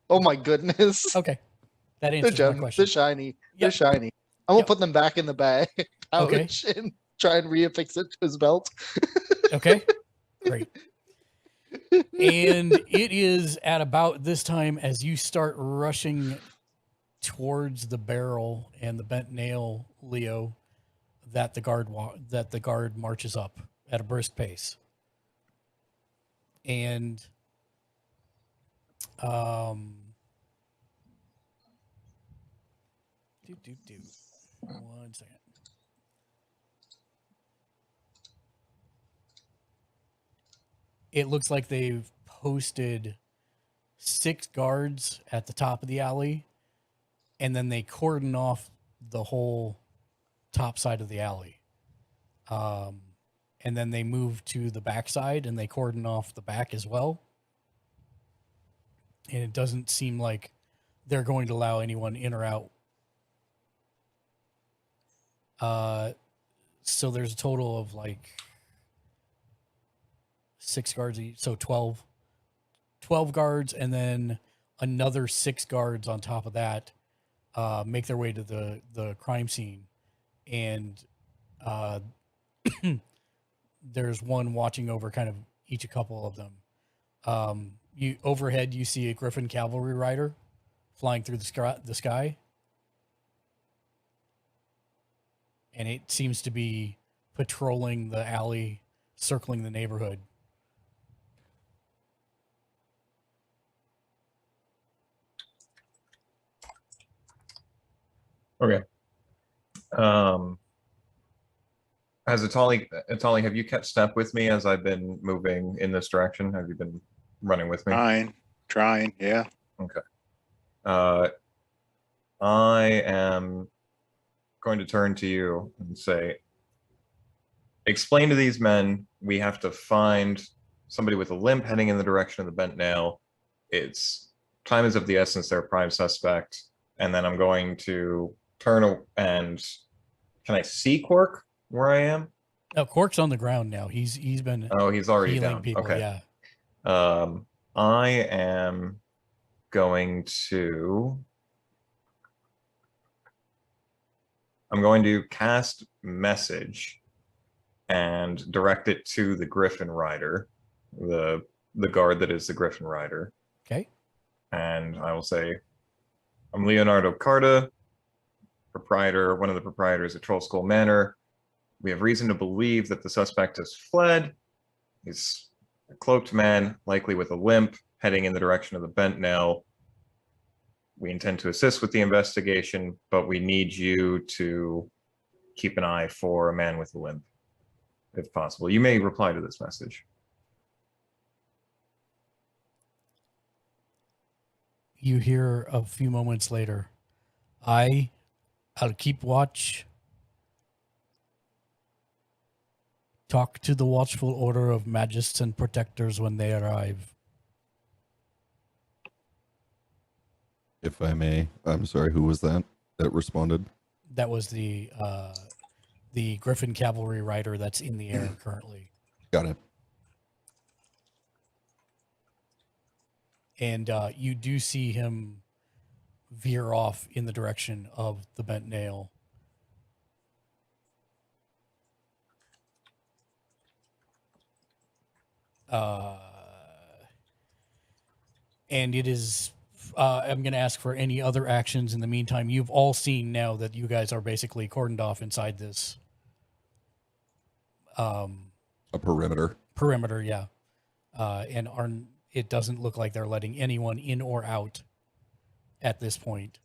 Oh my goodness. Okay, that They're answers my gems. question. They're shiny. They're Yep. shiny. I'm gonna Yep. put them back in the bag pouch and try and reaffix it to his belt. Okay, great. And it is at about this time as you start rushing towards the barrel and the bent nail, Leo, that the guard marches up at a brisk pace. And one second. It looks like they've posted 6 guards at the top of the alley, and then they cordon off the whole top side of the alley. And then they move to the backside and they cordon off the back as well. And it doesn't seem like they're going to allow anyone in or out. So there's a total of like 6 guards each, so 12 guards, and then another 6 guards on top of that make their way to the crime scene. And there's one watching over kind of a couple of them. You overhead, you see a Griffin cavalry rider flying through the sky. And it seems to be patrolling the alley, circling the neighborhood. Okay. Has Atali, have you kept step with me as I've been moving in this direction? Have you been running with me? Trying, yeah. Okay. I am going to turn to you and say, explain to these men we have to find somebody with a limp heading in the direction of the bent nail. It's time is of the essence, they're a prime suspect. And then I'm going to turn and can I see Quark where I am? No, Quark's on the ground now. He's been He's already healing down. people. Okay. Yeah. I am going to cast message and direct it to the Griffin Rider, the guard that is the Griffin Rider. Okay. And I will say, I'm Leonardo Carta, one of the proprietors at Troll Skull Manor. We have reason to believe that the suspect has fled. He's a cloaked man, likely with a limp, heading in the direction of the bent nail. We intend to assist with the investigation, but we need you to keep an eye for a man with a limp, if possible. You may reply to this message. You hear a few moments later, I'll keep watch. Talk to the watchful order of magists and protectors when they arrive. If I may, I'm sorry, who was that responded? That was the Griffin cavalry rider that's in the air currently. Got it. And you do see him veer off in the direction of the bent nail. And it is. I'm going to ask for any other actions in the meantime. You've all seen now that you guys are basically cordoned off inside this A perimeter. perimeter, yeah. And it doesn't look like they're letting anyone in or out at this point.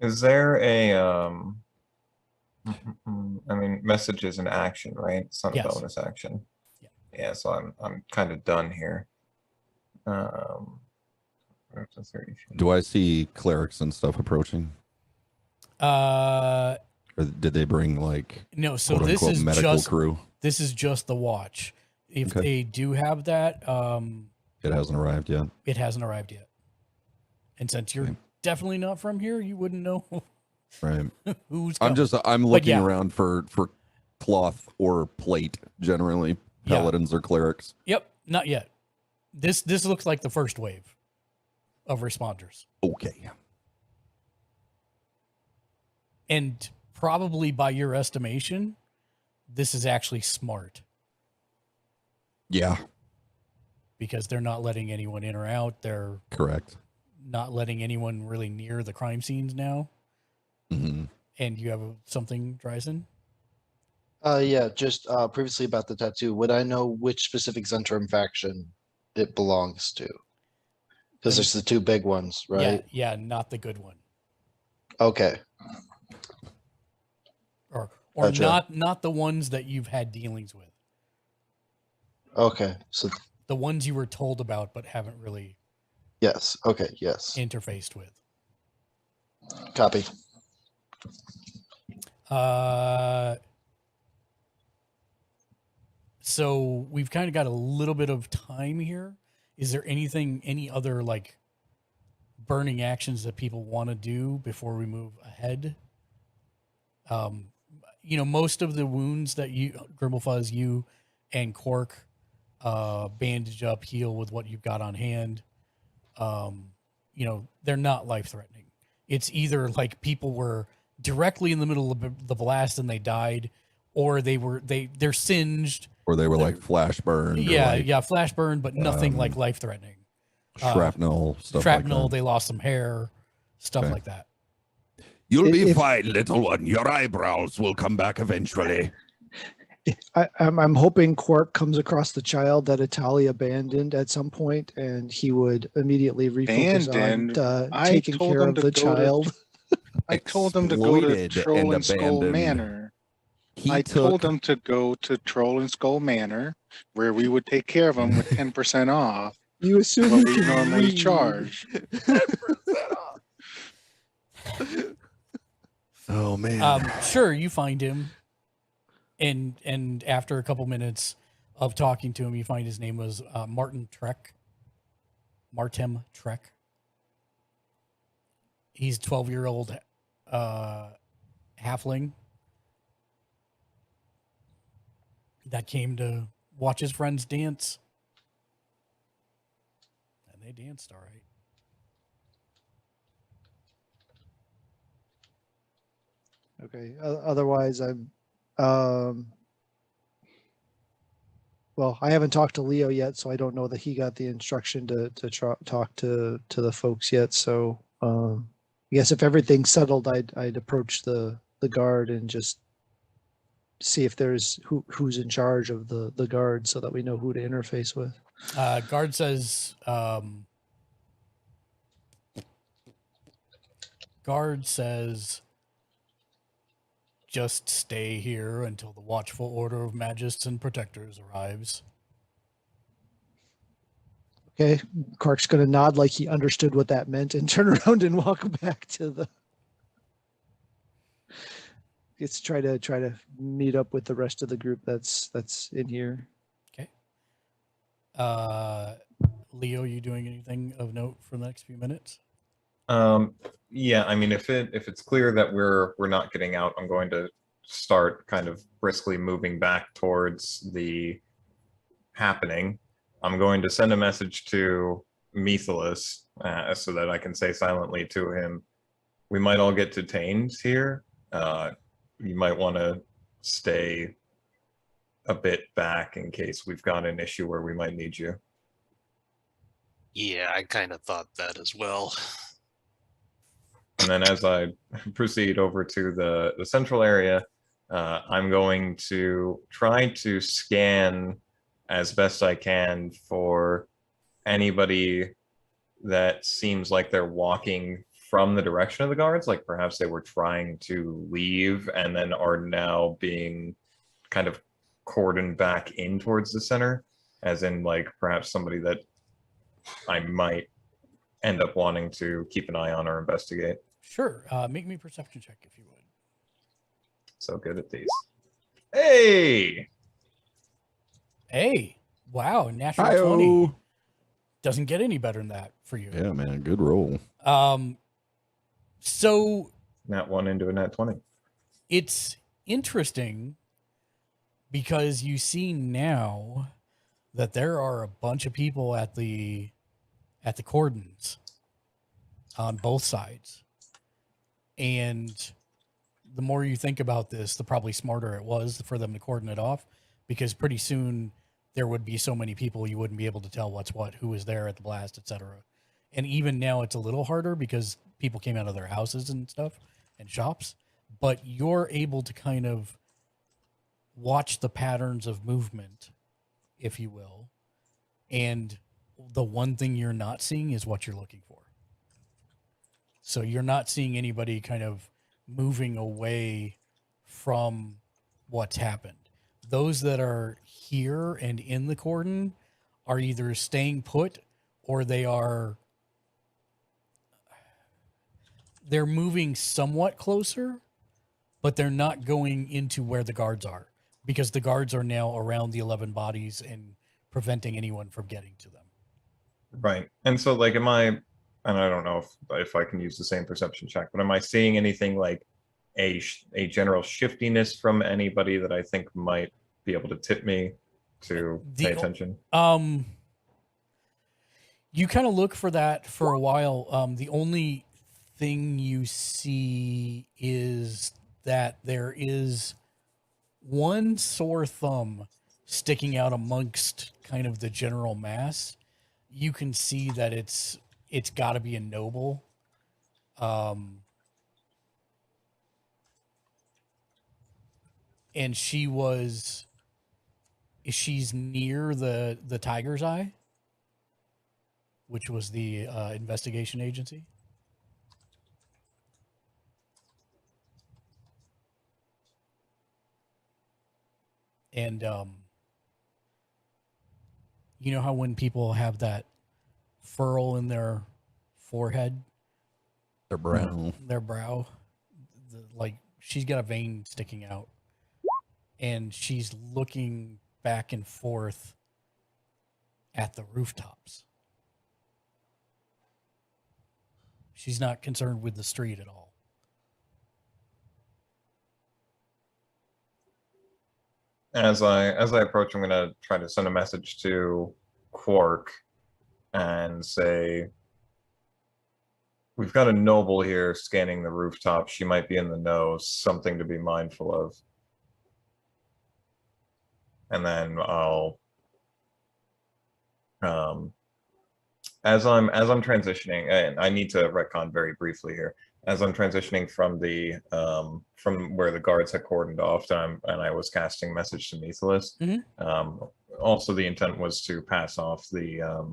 Is there a I mean, message is an action, right? It's not Yes. a bonus action. Yeah. Yeah, so I'm kind of done here. Up to 30 feet. Do I see clerics and stuff approaching? Or did they bring like No, so quote this unquote is medical just crew? this is just the watch. If Okay. they do have that, It hasn't arrived yet. it hasn't arrived yet. And since you're Okay. definitely not from here, you wouldn't know Right. who's I'm coming. I'm looking yeah. around for cloth or plate generally. Yeah. Paladins or clerics. Yep, not yet. This looks like the first wave of responders. Okay. And probably by your estimation, this is actually smart Yeah. because they're not letting anyone in or out. They're Correct. not letting anyone really near the crime scenes now. Hmm. And you have something, Dryson? Yeah, just previously about the tattoo. Would I know which specific Zentrum faction it belongs to? Because there's the two big ones, right? Yeah, not the good one. Okay. Or Gotcha. not the ones that you've had dealings with. Okay. So The ones you were told about but haven't really yes. Okay. Yes. interfaced with. Copy. So we've kind of got a little bit of time here. Is there any other like burning actions that people want to do before we move ahead? Most of the wounds that Grimblefuzz, you and Quark bandage up, heal with what you've got on hand. They're not life-threatening. It's either like people were directly in the middle of the blast and they died, or they're singed. Or they were like flash burned. Yeah, flash burn, but nothing like life-threatening. Shrapnel, stuff Shrapnel, like that. they lost some hair, stuff Okay. like that. You'll be If- fine, little one. Your eyebrows will come back eventually. I'm hoping Quark comes across the child that Itali abandoned at some point, and he would immediately refocus Abandoned? on I taking told care him of to the go to- child. I told them to go to Exploited Troll and and Skull abandoned. Manor. He I took told them to go to Troll and Skull Manor, where we would take care of them with 10% off You assume what he we can normally read. charge. Oh man. Sure, you find him, and after a couple minutes of talking to him, you find his name was Martin Trek. Martem Trek. He's 12-year-old halfling that came to watch his friends dance, and they danced all right. Okay. Otherwise, I'm. Well, I haven't talked to Leo yet, so I don't know that he got the instruction to talk to the folks yet. So, I guess if everything's settled, I'd approach the guard and just see if there's who's in charge of the guard, so that we know who to interface with. Guard says. Guard says. Just stay here until the watchful order of magists and protectors arrives. Okay, Quark's gonna nod like he understood what that meant and turn around and walk back to the. It's try to meet up with the rest of the group that's in here. Okay. Leo, you doing anything of note for the next few minutes? Yeah, I mean, if it's clear that we're not getting out, I'm going to start kind of briskly moving back towards the happening. I'm going to send a message to Methelus so that I can say silently to him, we might all get detained here. You might want to stay a bit back in case we've got an issue where we might need you. Yeah, I kind of thought that as well. And then as I proceed over to the central area, I'm going to try to scan as best I can for anybody that seems like they're walking from the direction of the guards, like perhaps they were trying to leave and then are now being kind of cordoned back in towards the center, as in like perhaps somebody that I might end up wanting to keep an eye on or investigate. Sure. Make me a perception check if you would. So good at these. Hey! Hey, wow, natural Hi-oh. 20. Doesn't get any better than that for you. Yeah, man, good roll. So Nat 1 into a nat 20. it's interesting because you see now that there are a bunch of people at the cordons on both sides. And the more you think about this, the probably smarter it was for them to cordon it off, because pretty soon there would be so many people you wouldn't be able to tell what's what, who was there at the blast, etc. And even now it's a little harder because people came out of their houses and stuff and shops, but you're able to kind of watch the patterns of movement, if you will. And the one thing you're not seeing is what you're looking for. So you're not seeing anybody kind of moving away from what's happened. Those that are here and in the cordon are either staying put or they're moving somewhat closer, but they're not going into where the guards are, because the guards are now around the 11 bodies and preventing anyone from getting to them. Right. And so like and I don't know if I can use the same perception check, but am I seeing anything like a general shiftiness from anybody that I think might be able to tip me to pay attention? You kind of look for that for a while. The only thing you see is that there is one sore thumb sticking out amongst kind of the general mass. You can see that it's got to be a noble. And she's near the Tiger's Eye, which was the investigation agency. And you know how when people have that furrow in their forehead, Their brow. like she's got a vein sticking out, and she's looking back and forth at the rooftops. She's not concerned with the street at all. As I approach, I'm gonna try to send a message to Quark and say, we've got a noble here scanning the rooftop. She might be in the know, something to be mindful of. And then I'll as I'm transitioning, and I need to retcon very briefly here. As I'm transitioning from from where the guards had cordoned off, and I was casting message to Methalis. Also, the intent was to pass off the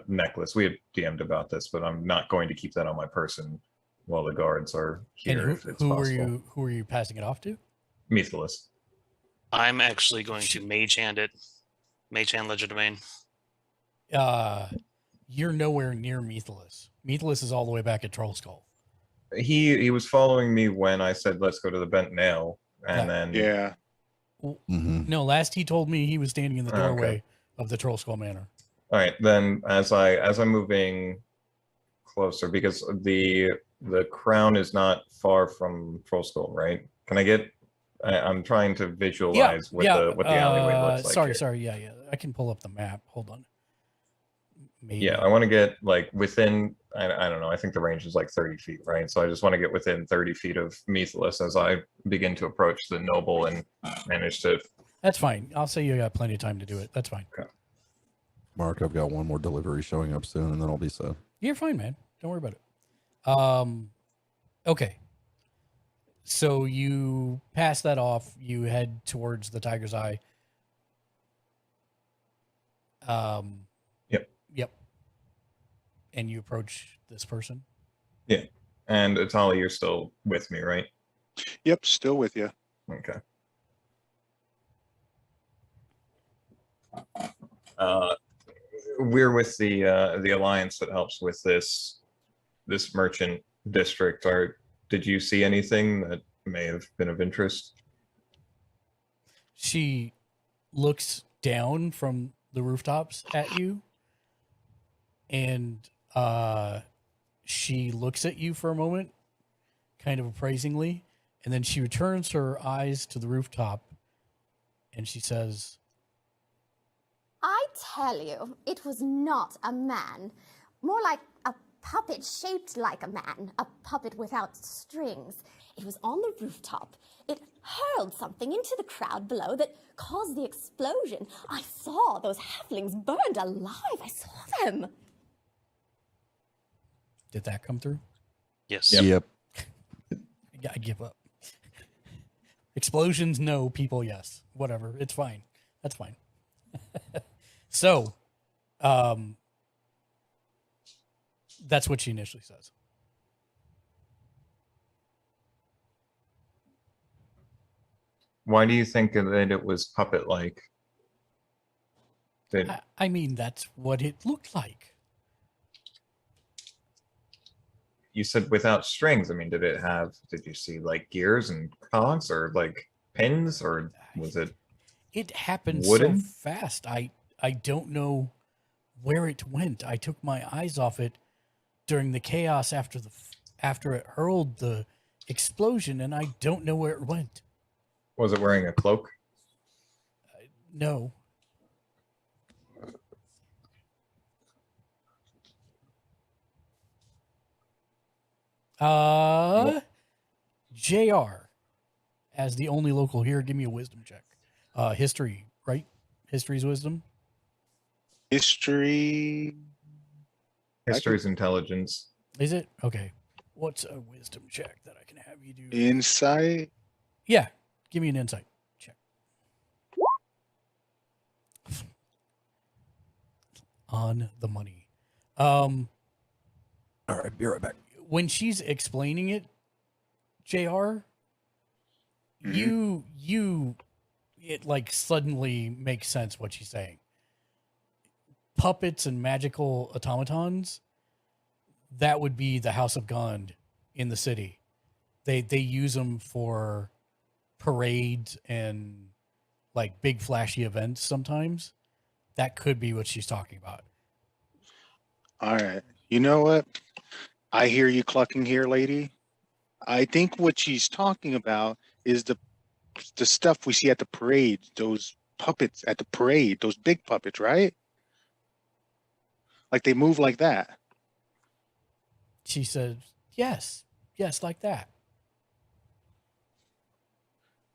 necklace. We had DM'd about this, but I'm not going to keep that on my person while the guards are here. And who are you passing it off to? Methalis. I'm actually going to mage hand it. Mage hand Ledger Domain. You're nowhere near Methalis. Methalis is all the way back at Troll Skull. He was following me when I said let's go to the Bent Nail, and then Yeah. No, last he told me he was standing in the doorway of the Troll Skull Manor. All right, then as I'm moving closer, because the crown is not far from Troll Skull, right? Can I get? I'm trying to visualize what the alleyway looks like. Sorry, yeah. I can pull up the map. Hold on. maybe. Yeah, I want to get like within, I don't know, I think the range is like 30 feet, right? So I just want to get within 30 feet of Methelus as I begin to approach the noble and manage to. That's fine. I'll say you got plenty of time to do it. That's fine. Mark, I've got one more delivery showing up soon, and then I'll be set. You're fine, man. Don't worry about it. Okay. So you pass that off. You head towards the Tiger's Eye. Yep. Yep. And you approach this person. Yeah. And Atali, you're still with me, right? Yep, still with you. Okay. We're with the alliance that helps with this merchant district. Did you see anything that may have been of interest? She looks down from the rooftops at you, and she looks at you for a moment, kind of appraisingly, and then she returns her eyes to the rooftop, and she says, I tell you, it was not a man. More like a puppet shaped like a man. A puppet without strings. It was on the rooftop. It hurled something into the crowd below that caused the explosion. I saw those halflings burned alive. I saw them. did that come through? Yes. Yep. I give up. Explosions, no. People, yes. Whatever. It's fine. That's fine. So, that's what she initially says. Why do you think that it was puppet-like? I mean, that's what it looked like. You said without strings. I mean, did you see like gears and cogs or like pins, or was it? It happened Wooden? so fast. I don't know where it went. I took my eyes off it during the chaos after it hurled the explosion, and I don't know where it went. Was it wearing a cloak? No. JR, as the only local here, give me a wisdom check. History, right? History's wisdom. History. History's intelligence. Is it? Okay. What's a wisdom check that I can have you do? Insight. Yeah. Give me an insight check. On the money. All right, be right back. When she's explaining it, JR, it like suddenly makes sense what she's saying. Puppets and magical automatons, that would be the House of Gond in the city. They use them for parades and like big flashy events sometimes. That could be what she's talking about. All right. You know what? I hear you clucking here, lady. I think what she's talking about is the stuff we see at the parade, those puppets at the parade, those big puppets, right? Like they move like that. She said, yes, like that.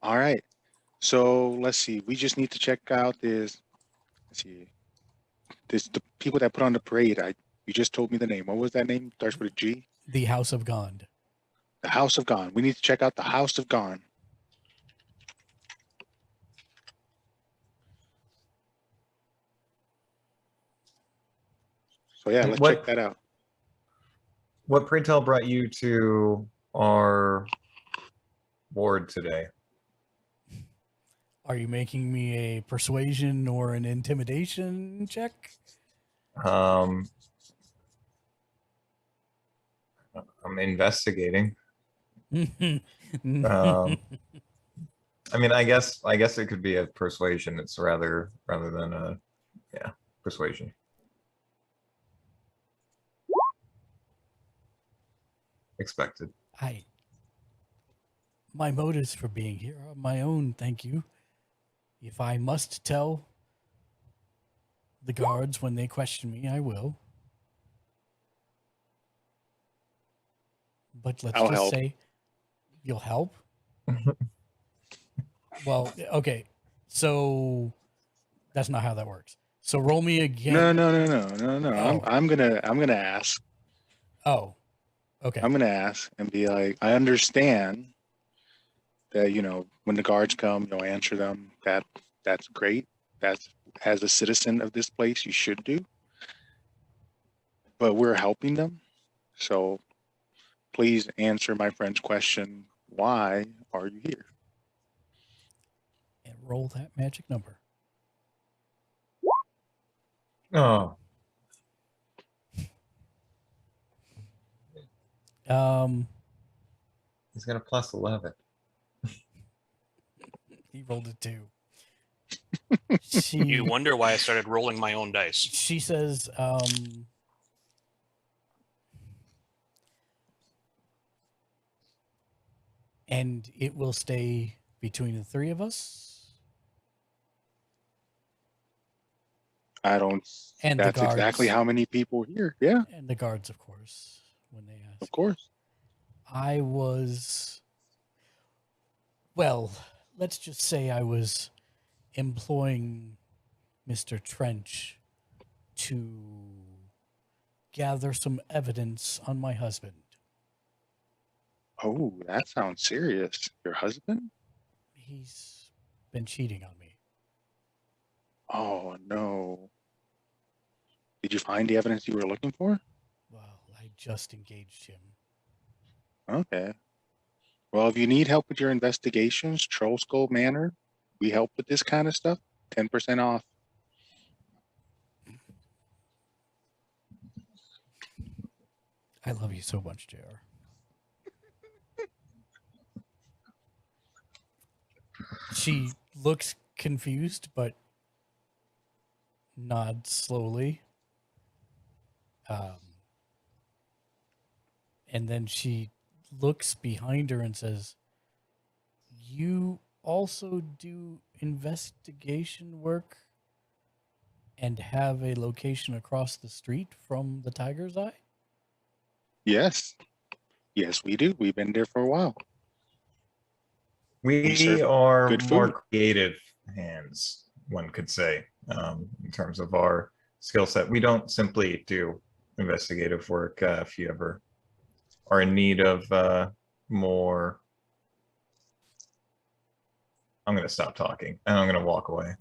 All right. So let's see. We just need to check out this. Let's see. This the people that put on the parade. You just told me the name. What was that name? Starts with a G. The House of Gond. The House of Gone. We need to check out the House of Gone. So yeah, let's check that out. What pray tell brought you to our ward today? Are you making me a persuasion or an intimidation check? I'm investigating. I mean, I guess it could be a persuasion. It's rather than a persuasion. Expected. My motives for being here are my own, thank you. If I must tell, the guards when they question me, I will. But let's I'll just help. say you'll help. Well, okay. So that's not how that works. So roll me again. No. Oh. I'm gonna ask. Oh, okay. I'm gonna ask and be like, I understand that, you know, when the guards come, you'll answer them. That's great. That's, as a citizen of this place, you should do. But we're helping them. So please answer my friend's question. Why are you here? And roll that magic number. Oh, he's got a plus 11. He rolled a 2. You wonder why I started rolling my own dice. She says, and it will stay between the 3 of us. I don't. And That's the guards. exactly how many people here. Yeah, And the guards, of course, when they ask. of course. I was, well, let's just say I was employing Mr. Trench to gather some evidence on my husband. Oh, that sounds serious. Your husband? He's been cheating on me. Oh no. Did you find the evidence you were looking for? Well, I just engaged him. Okay. Well, if you need help with your investigations, Troll Skull Manor, we help with this kind of stuff. 10% off. I love you so much, JR. She looks confused, but nods slowly. And then she looks behind her and says, "You also do investigation work and have a location across the street from the Tiger's Eye?" Yes. Yes, we do. We've been there for a while. We serve are good more food. creative hands, one could say, in terms of our skill set. We don't simply do investigative work. If you ever are in need of more, I'm going to stop talking and I'm going to walk away.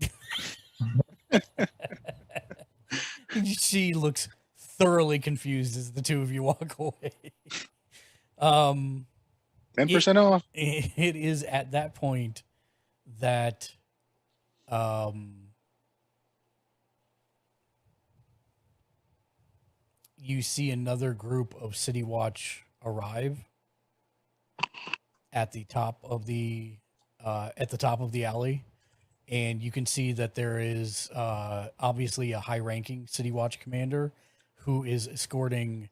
She looks thoroughly confused as the two of you walk away. 10% off. It is at that point that you see another group of City Watch arrive at the top of the alley, and you can see that there is obviously a high-ranking City Watch commander who is escorting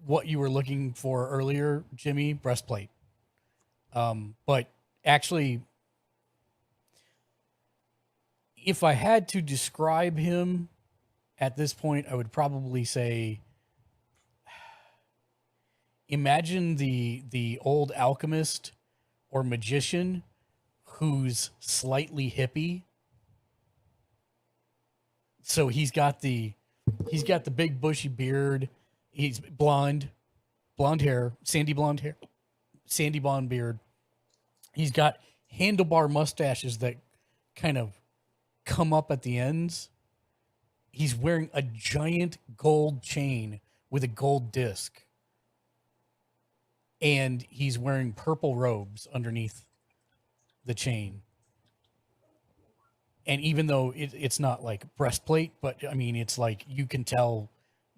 what you were looking for earlier, Jimmy, breastplate. But actually, if I had to describe him at this point, I would probably say, imagine the old alchemist or magician who's slightly hippie. So he's got the big bushy beard. He's blonde hair, sandy blonde beard. He's got handlebar mustaches that kind of come up at the ends. He's wearing a giant gold chain with a gold disc. And he's wearing purple robes underneath the chain. And even though it's not like breastplate, but I mean, it's like you can tell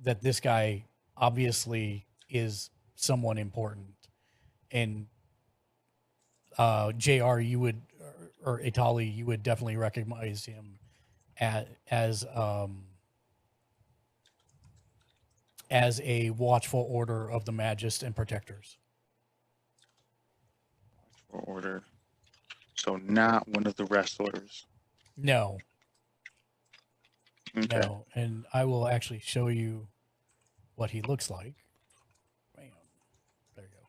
that this guy obviously is someone important. And JR, you would, or Itali, you would definitely recognize him as a watchful order of the Magist and Protectors. Order. So not one of the wrestlers. No. Okay. Now, and I will actually show you what he looks like. Bam. There you go.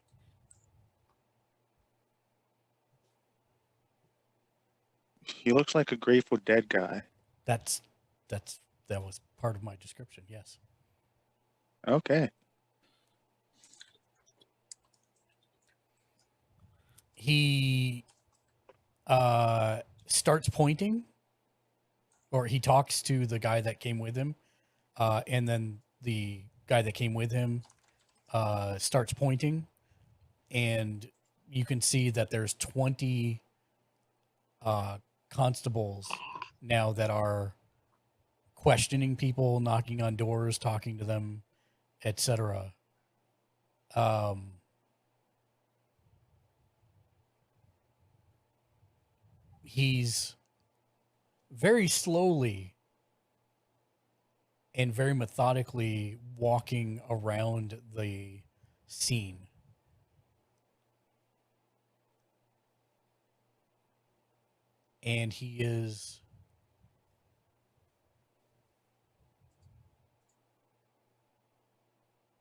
He looks like a Grateful Dead guy. That was part of my description. Yes. Okay. He starts pointing, or he talks to the guy that came with him, and then the guy that came with him starts pointing, and you can see that there's 20 constables now that are questioning people, knocking on doors, talking to them, etc. He's very slowly and very methodically walking around the scene. And he is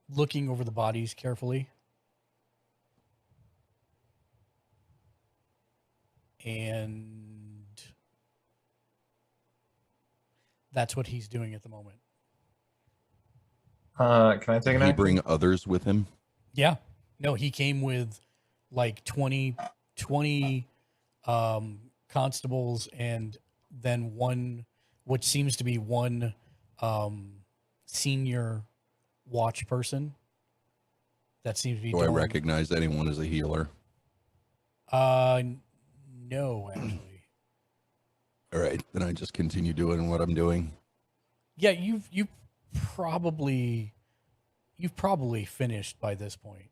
looking over the bodies carefully. And that's what he's doing at the moment. Can I take Did an he action? bring others with him? Yeah. No, he came with like 20 constables and then one, which seems to be one senior watch person. That seems to be Do I doing- recognize anyone as a healer? No, actually. All right, then I just continue doing what I'm doing. Yeah, you've probably finished by this point.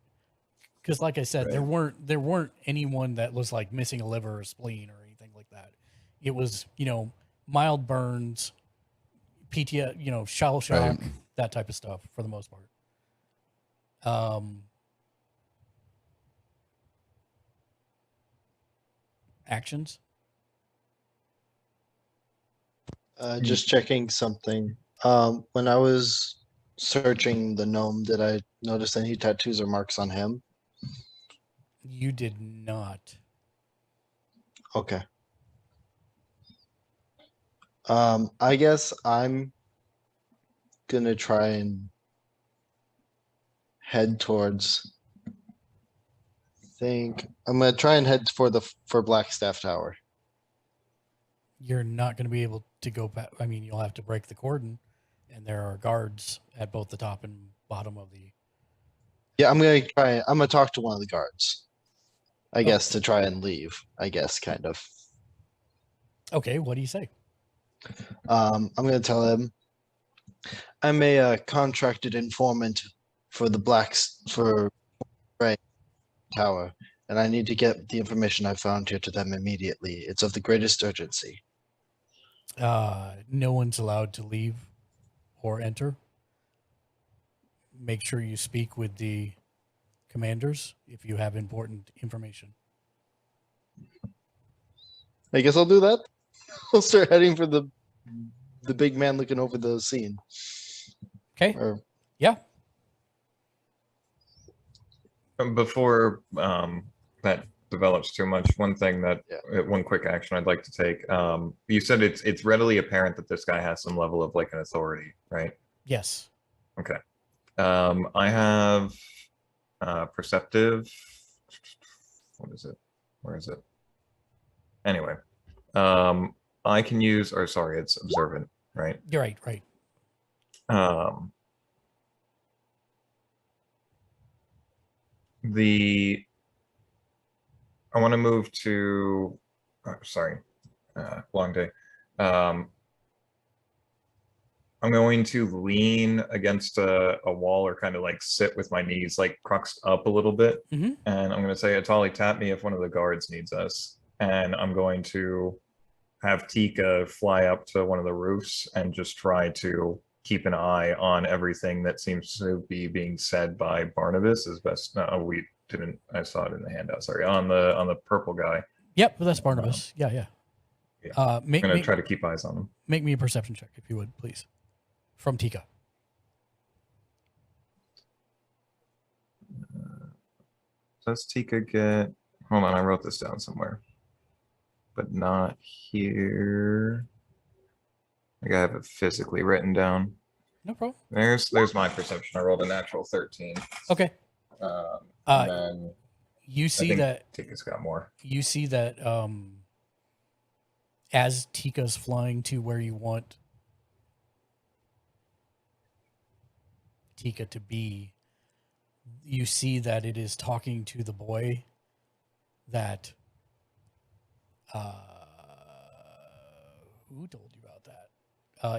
Because like I said, there weren't anyone that was like missing a liver or a spleen or anything like that. It was, mild burns, PTSD, shell shock, Right. that type of stuff for the most part. Actions. Just checking something. When I was searching the gnome, did I notice any tattoos or marks on him? You did not. Okay. I guess I'm gonna try and head towards. I'm gonna try and head for Blackstaff Tower. You're not going to be able to go back. I mean, you'll have to break the cordon, and there are guards at both the top and bottom of the. Yeah, I'm gonna talk to one of the guards. I guess to try and leave. I guess kind of. Okay, what do you say? I'm gonna tell him I'm a contracted informant for the Tower, and I need to get the information I found here to them immediately. It's of the greatest urgency. No one's allowed to leave or enter. Make sure you speak with the commanders if you have important information. I guess I'll do that. I'll start heading for the big man looking over the scene. Okay. Or Yeah. Before that develops too much, one quick action I'd like to take. You said it's readily apparent that this guy has some level of like an authority, right? Yes. Okay. I have perceptive. What is it? Where is it? Anyway, I can use, or sorry, it's observant, right? You're right. Right. I want to move to, sorry, long day. I'm going to lean against a wall or kind of like sit with my knees like cruxed up a little bit. Mhm. And I'm going to say, Atali, tap me if one of the guards needs us. And I'm going to have Tika fly up to one of the roofs and just try to keep an eye on everything that seems to be being said by Barnabas as best. No, we didn't. I saw it in the handout. Sorry, on the purple guy. Yep, that's Barnabas. Yeah. I'm gonna try to keep eyes on him. Make me a perception check, if you would, please. From Tika. Does Tika get? Hold on, I wrote this down somewhere, but not here. Like I have it physically written down. No problem. There's my perception. I rolled a natural 13. Okay. And then You I see think that Tika's got more. you see that as Tika's flying to where you want Tika to be, you see that it is talking to the boy that who told you about that?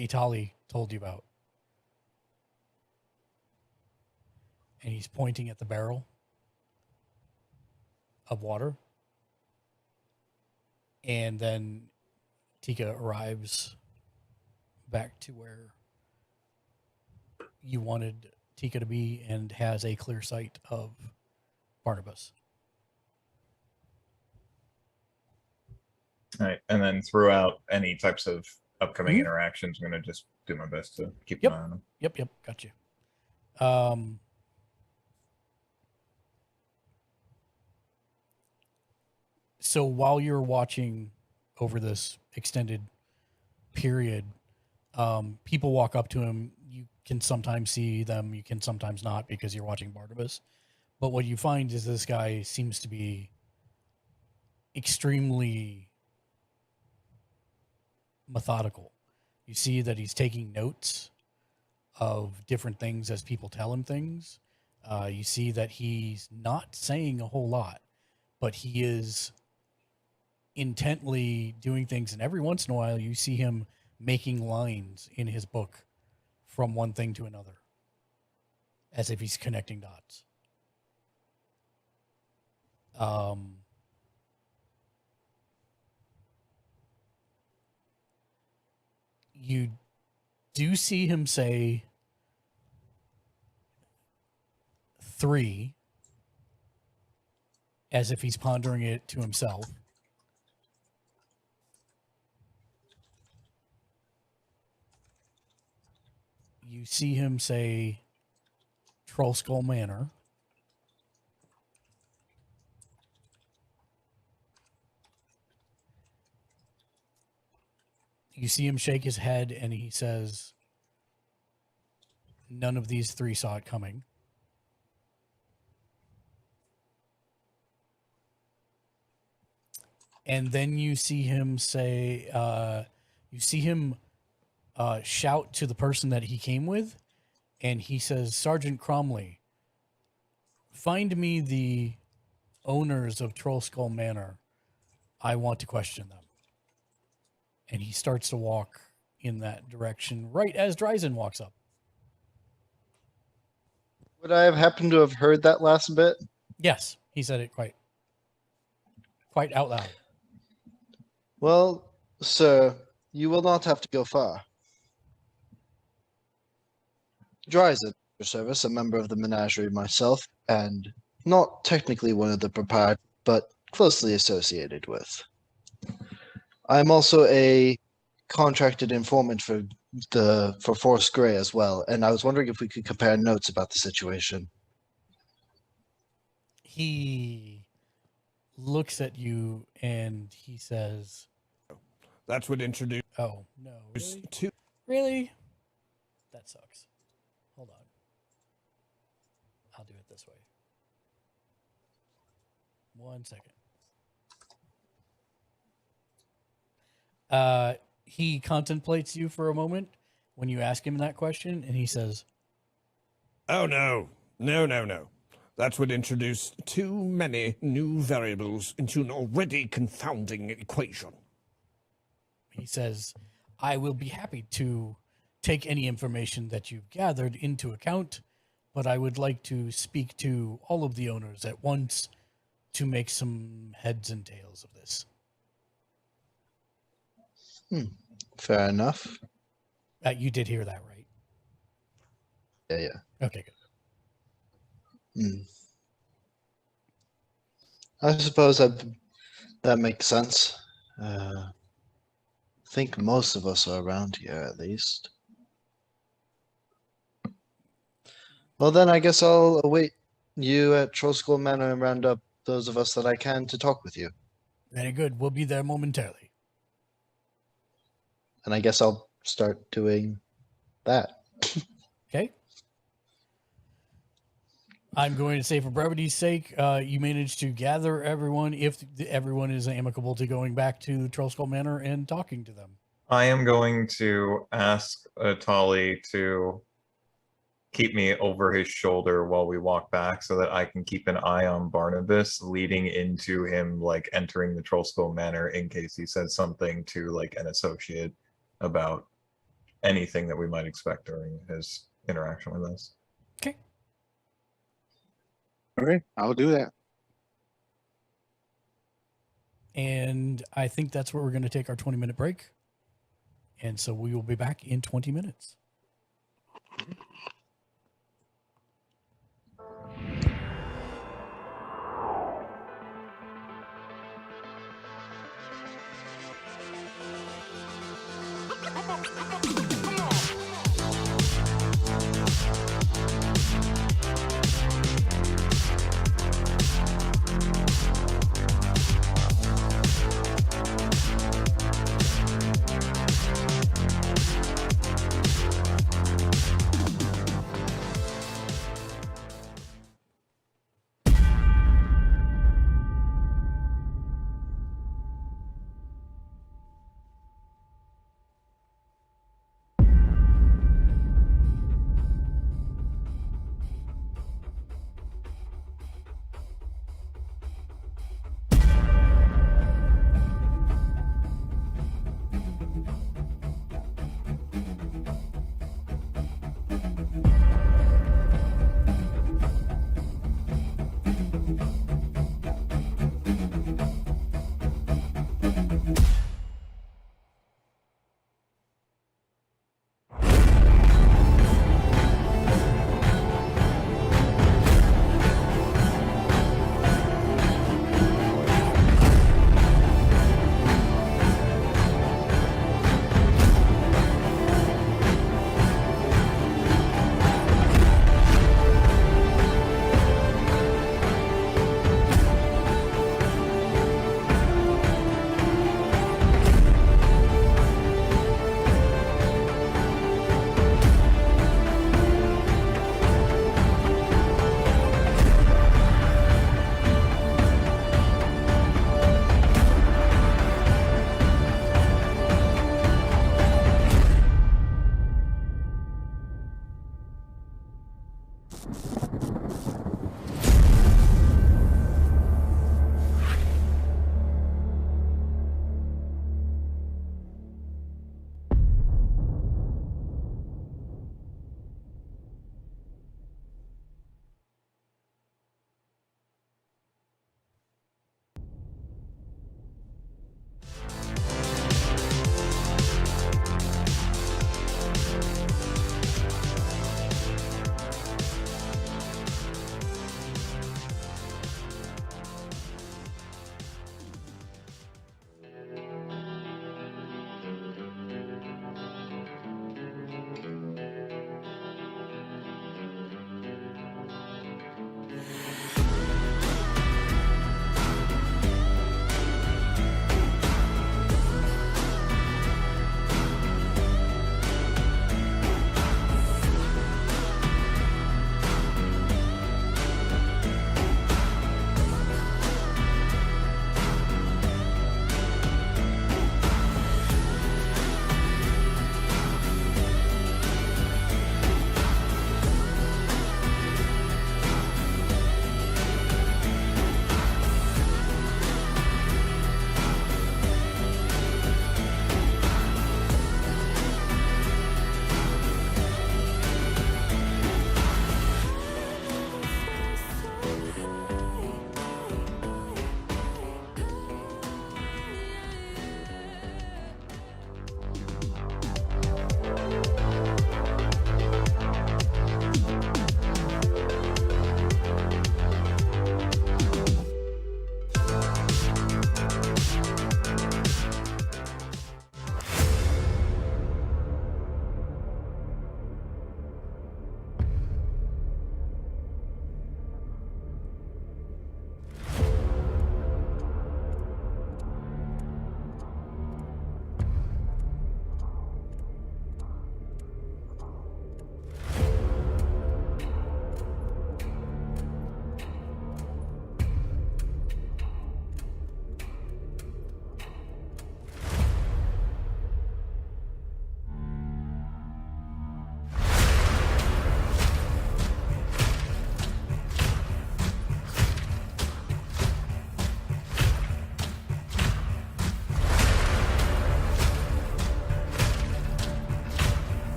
Itali told you about. And he's pointing at the barrel of water. And then Tika arrives back to where you wanted Tika to be and has a clear sight of Barnabas. All right, and then throughout any types of upcoming interactions, I'm gonna just do my best to keep an eye on them. Yep, got you. So while you're watching over this extended period, people walk up to him. You can sometimes see them, you can sometimes not because you're watching Barnabas. But what you find is this guy seems to be extremely methodical. You see that he's taking notes of different things as people tell him things. You see that he's not saying a whole lot, but he is intently doing things. And every once in a while, you see him making lines in his book from one thing to another, as if he's connecting dots. You do see him say 3 as if he's pondering it to himself. You see him say Troll Skull Manor. You see him shake his head and he says, none of these 3 saw it coming. And then you see him say, shout to the person that he came with. And he says, Sergeant Cromley, find me the owners of Troll Skull Manor. I want to question them. And he starts to walk in that direction right as Dryzen walks up. Would I have happened to have heard that last bit? Yes, he said it quite out loud. Well, sir, you will not have to go far. Dryzen, your service, a member of the menagerie myself, and not technically one of the proprietors, but closely associated with. I'm also a contracted informant for Force Grey as well, and I was wondering if we could compare notes about the situation. He looks at you and he says, That would introduce oh, no. Really? two. Really? That sucks. Hold on. I'll do it this way. 1 second. He contemplates you for a moment when you ask him that question, and he says, Oh, no. No. That would introduce too many new variables into an already confounding equation. He says, I will be happy to take any information that you've gathered into account, but I would like to speak to all of the owners at once to make some heads and tails of this. Fair enough. You did hear that, right? Yeah. Okay, good. I suppose that makes sense. think most of us are around here at least. Well, then I guess I'll await you at Troll School Manor and round up those of us that I can to talk with you. Very good. We'll be there momentarily. And I guess I'll start doing that. Okay. I'm going to say, for brevity's sake, you managed to gather everyone, if everyone is amicable to going back to Troll Skull Manor and talking to them. I am going to ask Tali to keep me over his shoulder while we walk back so that I can keep an eye on Barnabas leading into him like entering the Troll Skull Manor in case he says something to like an associate about anything that we might expect during his interaction with us. Okay. Okay, I'll do that. And I think that's where we're going to take our 20-minute break. And so we will be back in 20 minutes.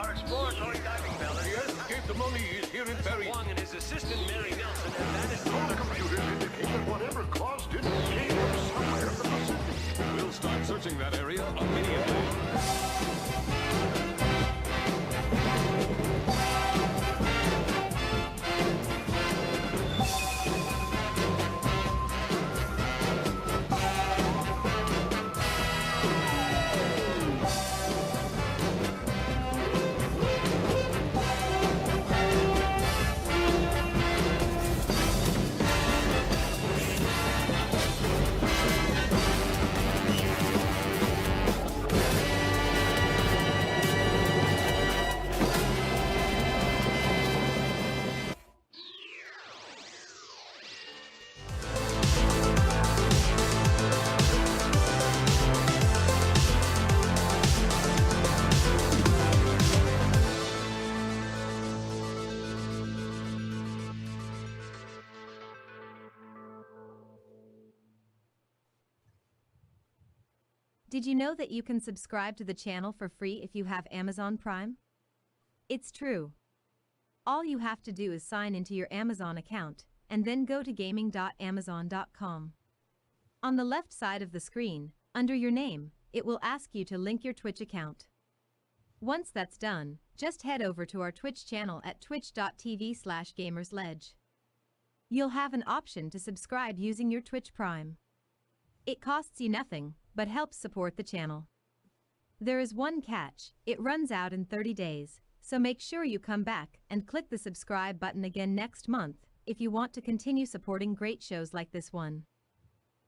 Our exploratory diving bell has escaped the Moniz here in Paris. Wong and his assistant Mary Nelson have vanished. All the computers indicate that whatever caused it came from somewhere in the Pacific. We'll start searching that area immediately. Did you know that you can subscribe to the channel for free if you have Amazon Prime? It's true. All you have to do is sign into your Amazon account, and then go to gaming.amazon.com. On the left side of the screen, under your name, it will ask you to link your Twitch account. Once that's done, just head over to our Twitch channel at twitch.tv/gamersledge. You'll have an option to subscribe using your Twitch Prime. It costs you nothing, but helps support the channel. There is one catch: it runs out in 30 days, so make sure you come back and click the subscribe button again next month if you want to continue supporting great shows like this one.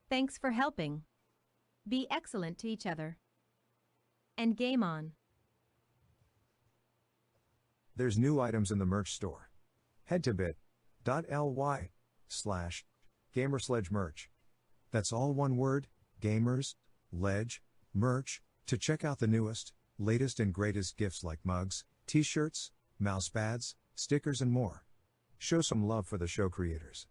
Thanks for helping. Be excellent to each other. And game on. There's new items in the merch store. Head to bit.ly/gamersledgemerch. That's all one word, Gamers Ledge Merch, to check out the newest, latest and greatest gifts like mugs, t-shirts, mouse pads, stickers and more. Show some love for the show creators.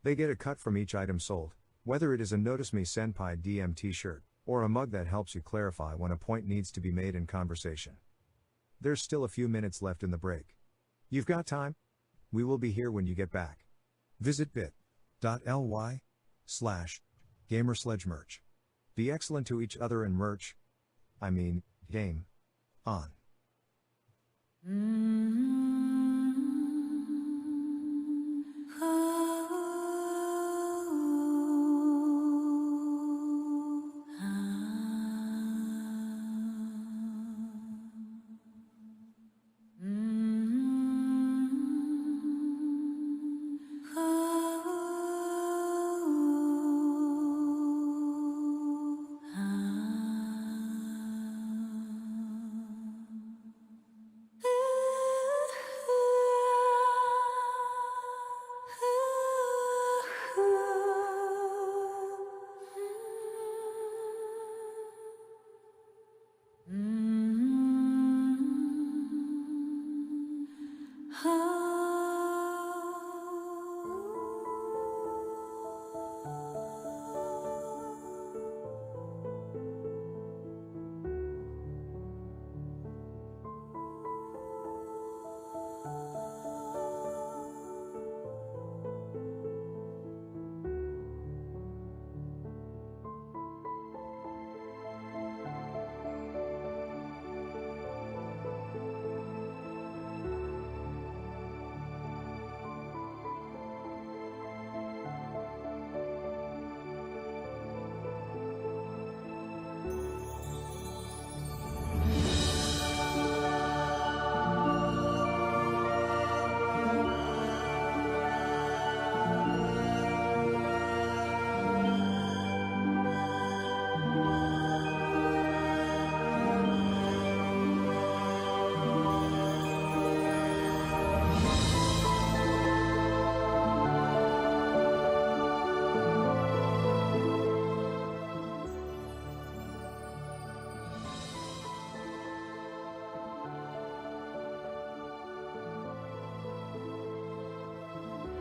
They get a cut from each item sold, whether it is a Notice Me Senpai DM t-shirt, or a mug that helps you clarify when a point needs to be made in conversation. There's still a few minutes left in the break. You've got time? We will be here when you get back. Visit bit.ly/gamersledgemerch. Be excellent to each other and merch. I mean, game on.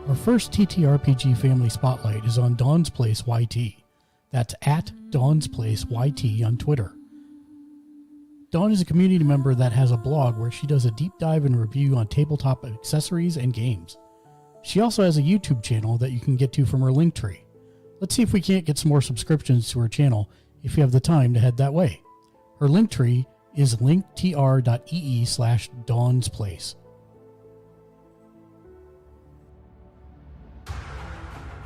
Our first TTRPG Family Spotlight is on Dawn's Place YT. That's at Dawn's Place YT on Twitter. Dawn is a community member that has a blog where she does a deep dive and review on tabletop accessories and games. She also has a YouTube channel that you can get to from her Linktree. Let's see if we can't get some more subscriptions to her channel if you have the time to head that way. Her Linktree is linktr.ee/Dawn's Place.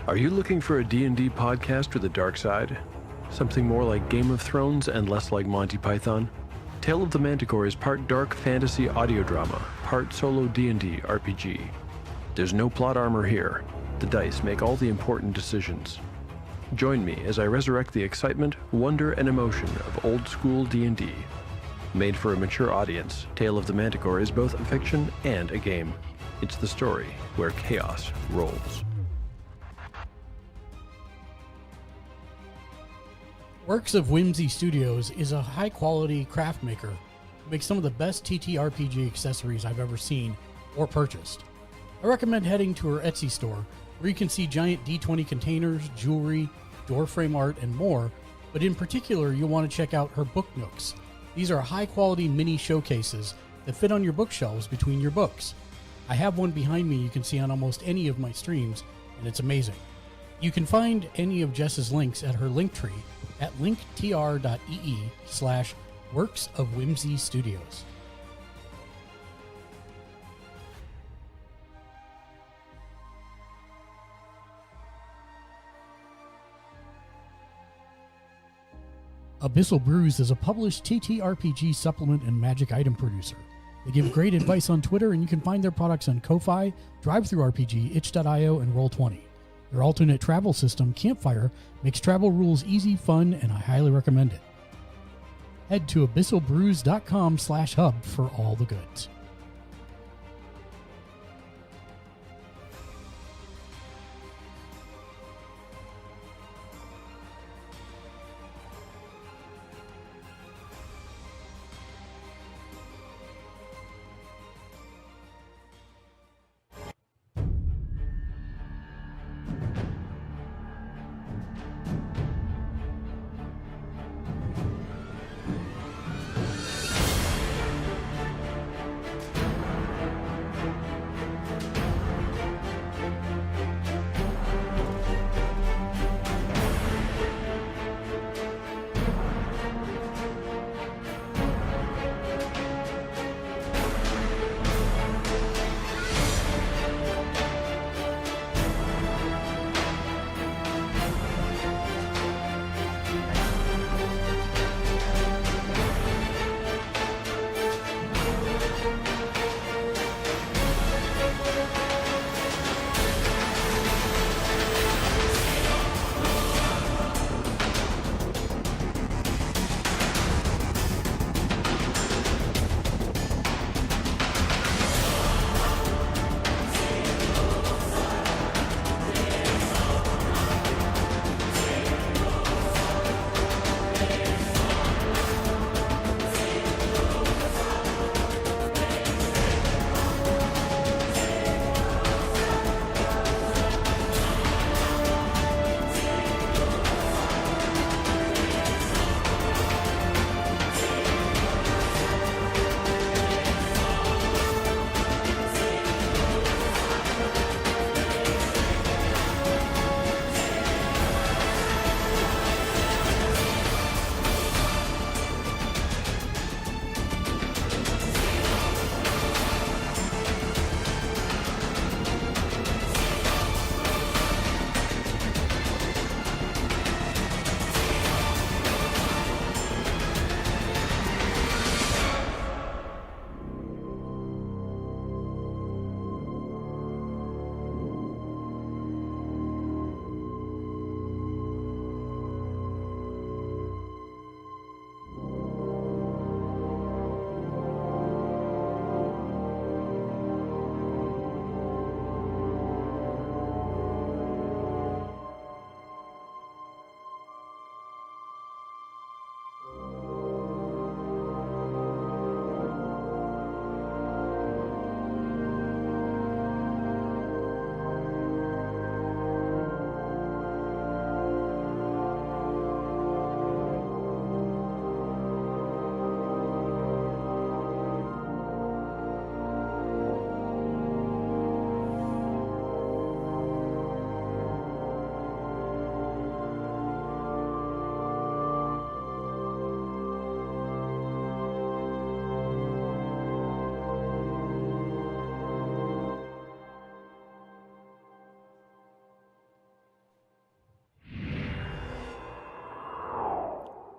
Are you looking for a D&D podcast with a dark side? Something more like Game of Thrones and less like Monty Python? Tale of the Manticore is part dark fantasy audio drama, part solo D&D RPG. There's no plot armor here. The dice make all the important decisions. Join me as I resurrect the excitement, wonder, and emotion of old school D&D. Made for a mature audience, Tale of the Manticore is both a fiction and a game. It's the story where chaos rolls. Works of Whimsy Studios is a high-quality craft maker who makes some of the best TTRPG accessories I've ever seen or purchased. I recommend heading to her Etsy store, where you can see giant D20 containers, jewelry, door frame art, and more, but in particular, you'll want to check out her book nooks. These are high-quality mini showcases that fit on your bookshelves between your books. I have one behind me you can see on almost any of my streams, and it's amazing. You can find any of Jess's links at her Linktree at linktr.ee/Works of Whimsy Studios. Abyssal Brews is a published TTRPG supplement and magic item producer. They give great advice on Twitter, and you can find their products on Ko-Fi, DriveThruRPG, itch.io, and Roll20. Their alternate travel system, Campfire, makes travel rules easy, fun, and I highly recommend it. Head to abyssalbrews.com/hub for all the goods.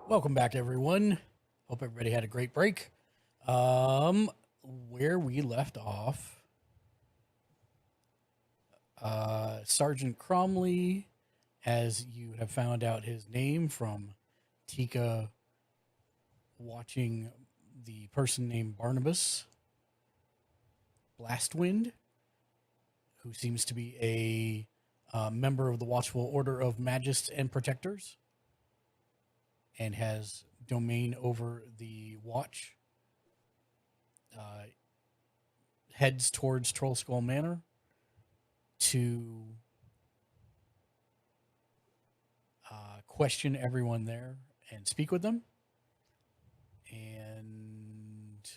Welcome back, everyone. Hope everybody had a great break. Where we left off, Sergeant Cromley, as you have found out his name from Tika watching the person named Barnabas Blastwind, who seems to be a member of the Watchful Order of Magists and Protectors, and has domain over the watch, heads towards Troll Skull Manor to question everyone there and speak with them. And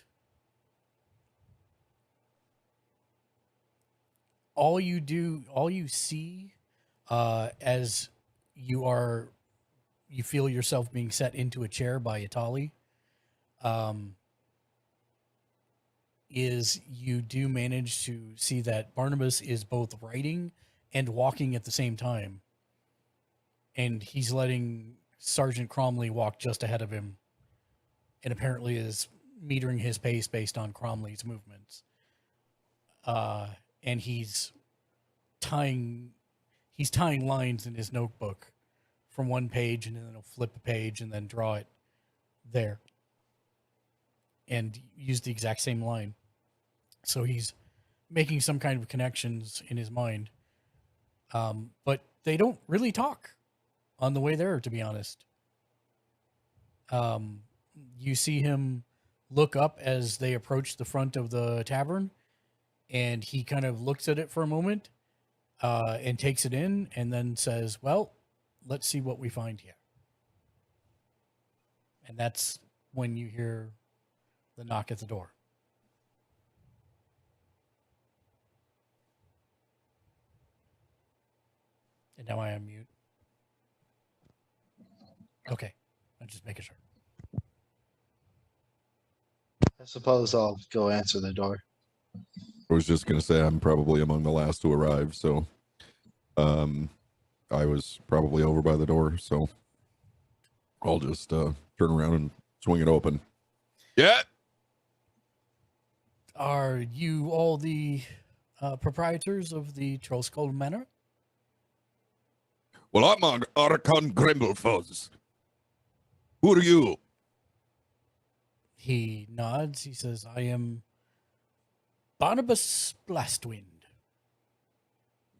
all you see as you feel yourself being set into a chair by Itali, is you do manage to see that Barnabas is both writing and walking at the same time. And he's letting Sergeant Cromley walk just ahead of him, and apparently is metering his pace based on Cromley's movements. And he's tying lines in his notebook from one page, and then he'll flip a page and then draw it there and use the exact same line. So he's making some kind of connections in his mind. But they don't really talk on the way there, to be honest. You see him look up as they approach the front of the tavern, and he kind of looks at it for a moment, and takes it in, and then says, well, let's see what we find here. And that's when you hear the knock at the door. And now I am mute. Okay. I'm just making sure. I suppose I'll go answer the door. I was just gonna say I'm probably among the last to arrive, so I was probably over by the door, so I'll just turn around and swing it open. Yeah. Are you all the proprietors of the Troll Skull Manor? Well, I'm on Archon Grimblefuzz. Who are you? He nods. He says, I am Barnabas Blastwind.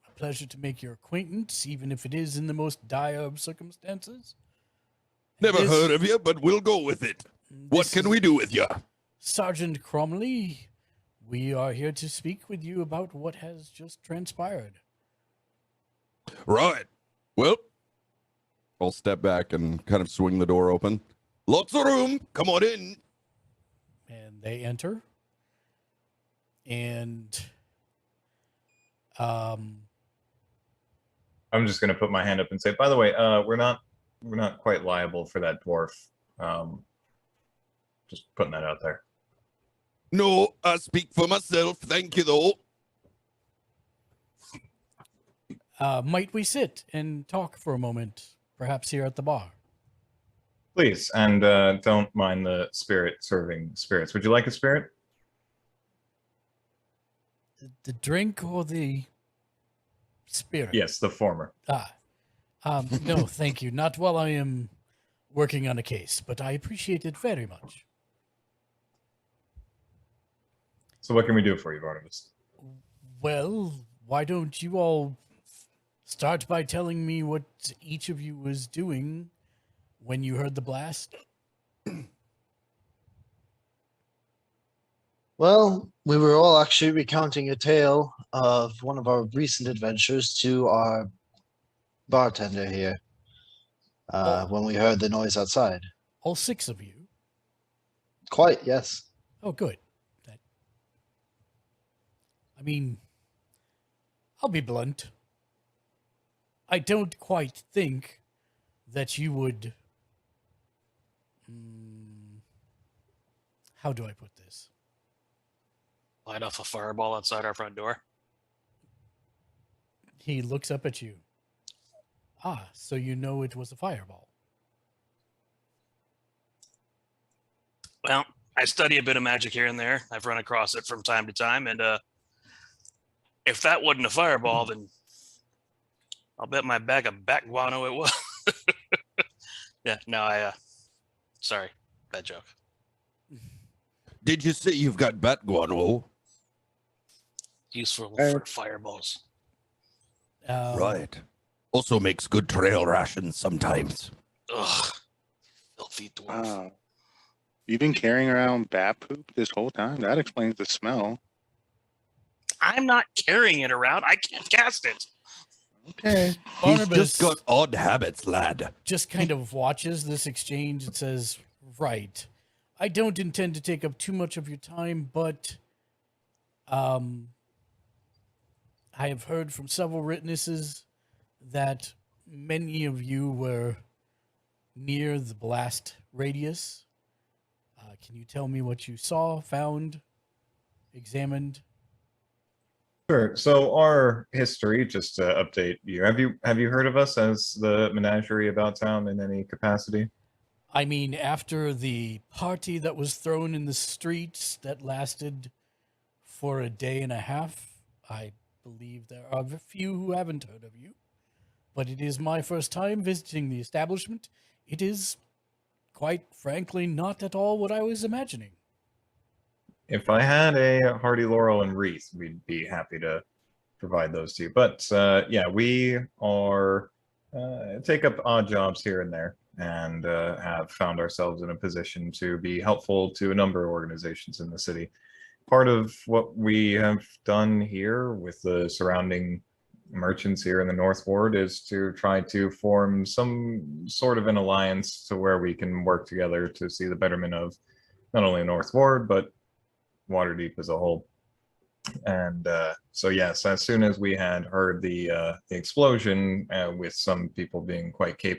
A pleasure to make your acquaintance, even if it is in the most dire of circumstances. Never heard of you, but we'll go with it. What can we do with you? Sergeant Cromley, we are here to speak with you about what has just transpired. Right. Well, I'll step back and kind of swing the door open. Lots of room. Come on in. And they enter. And I'm just gonna put my hand up and say, by the way, we're not quite liable for that dwarf. Just putting that out there. No, I speak for myself. Thank you, though. might we sit and talk for a moment, perhaps here at the bar? Please, and don't mind the spirit serving spirits. Would you like a spirit? The drink or the spirit? Yes, the former. No, thank you. Not while I am working on a case, but I appreciate it very much. So what can we do for you, Barnabas? Well, why don't you all start by telling me what each of you was doing when you heard the blast? Well, we were all actually recounting a tale of one of our recent adventures to our bartender here when we heard the noise outside. All six of you? Quite, yes. Oh, good. I mean, I'll be blunt. I don't quite think that you would... how do I put this? Light off a fireball outside our front door. He looks up at you. Ah, so you know it was a fireball. Well, I study a bit of magic here and there. I've run across it from time to time, and if that wasn't a fireball, then I'll bet my bag of bat guano it was. Yeah, no, sorry, bad joke. Did you say you've got bat guano? Useful for fireballs. Right. Also makes good trail rations sometimes. Ugh, filthy dwarf. Wow. You've been carrying around bat poop this whole time? That explains the smell. I'm not carrying it around. I can't cast it. Okay. He's Barnabas just got odd habits, lad. just kind of watches this exchange and says, right, I don't intend to take up too much of your time, but I have heard from several witnesses that many of you were near the blast radius. Can you tell me what you saw, found, examined? Sure. So our history, just to update you, have you heard of us as the Menagerie About Town in any capacity? I mean, after the party that was thrown in the streets that lasted for a day and a half, I believe there are a few who haven't heard of you. But it is my first time visiting the establishment. It is, quite frankly, not at all what I was imagining. If I had a hardy laurel and wreath, we'd be happy to provide those to you. But yeah, we are take up odd jobs here and there, and have found ourselves in a position to be helpful to a number of organizations in the city. Part of what we have done here with the surrounding merchants here in the North Ward is to try to form some sort of an alliance to where we can work together to see the betterment of not only North Ward, but Waterdeep as a whole. And so yes, as soon as we had heard the explosion, with some people being quite capable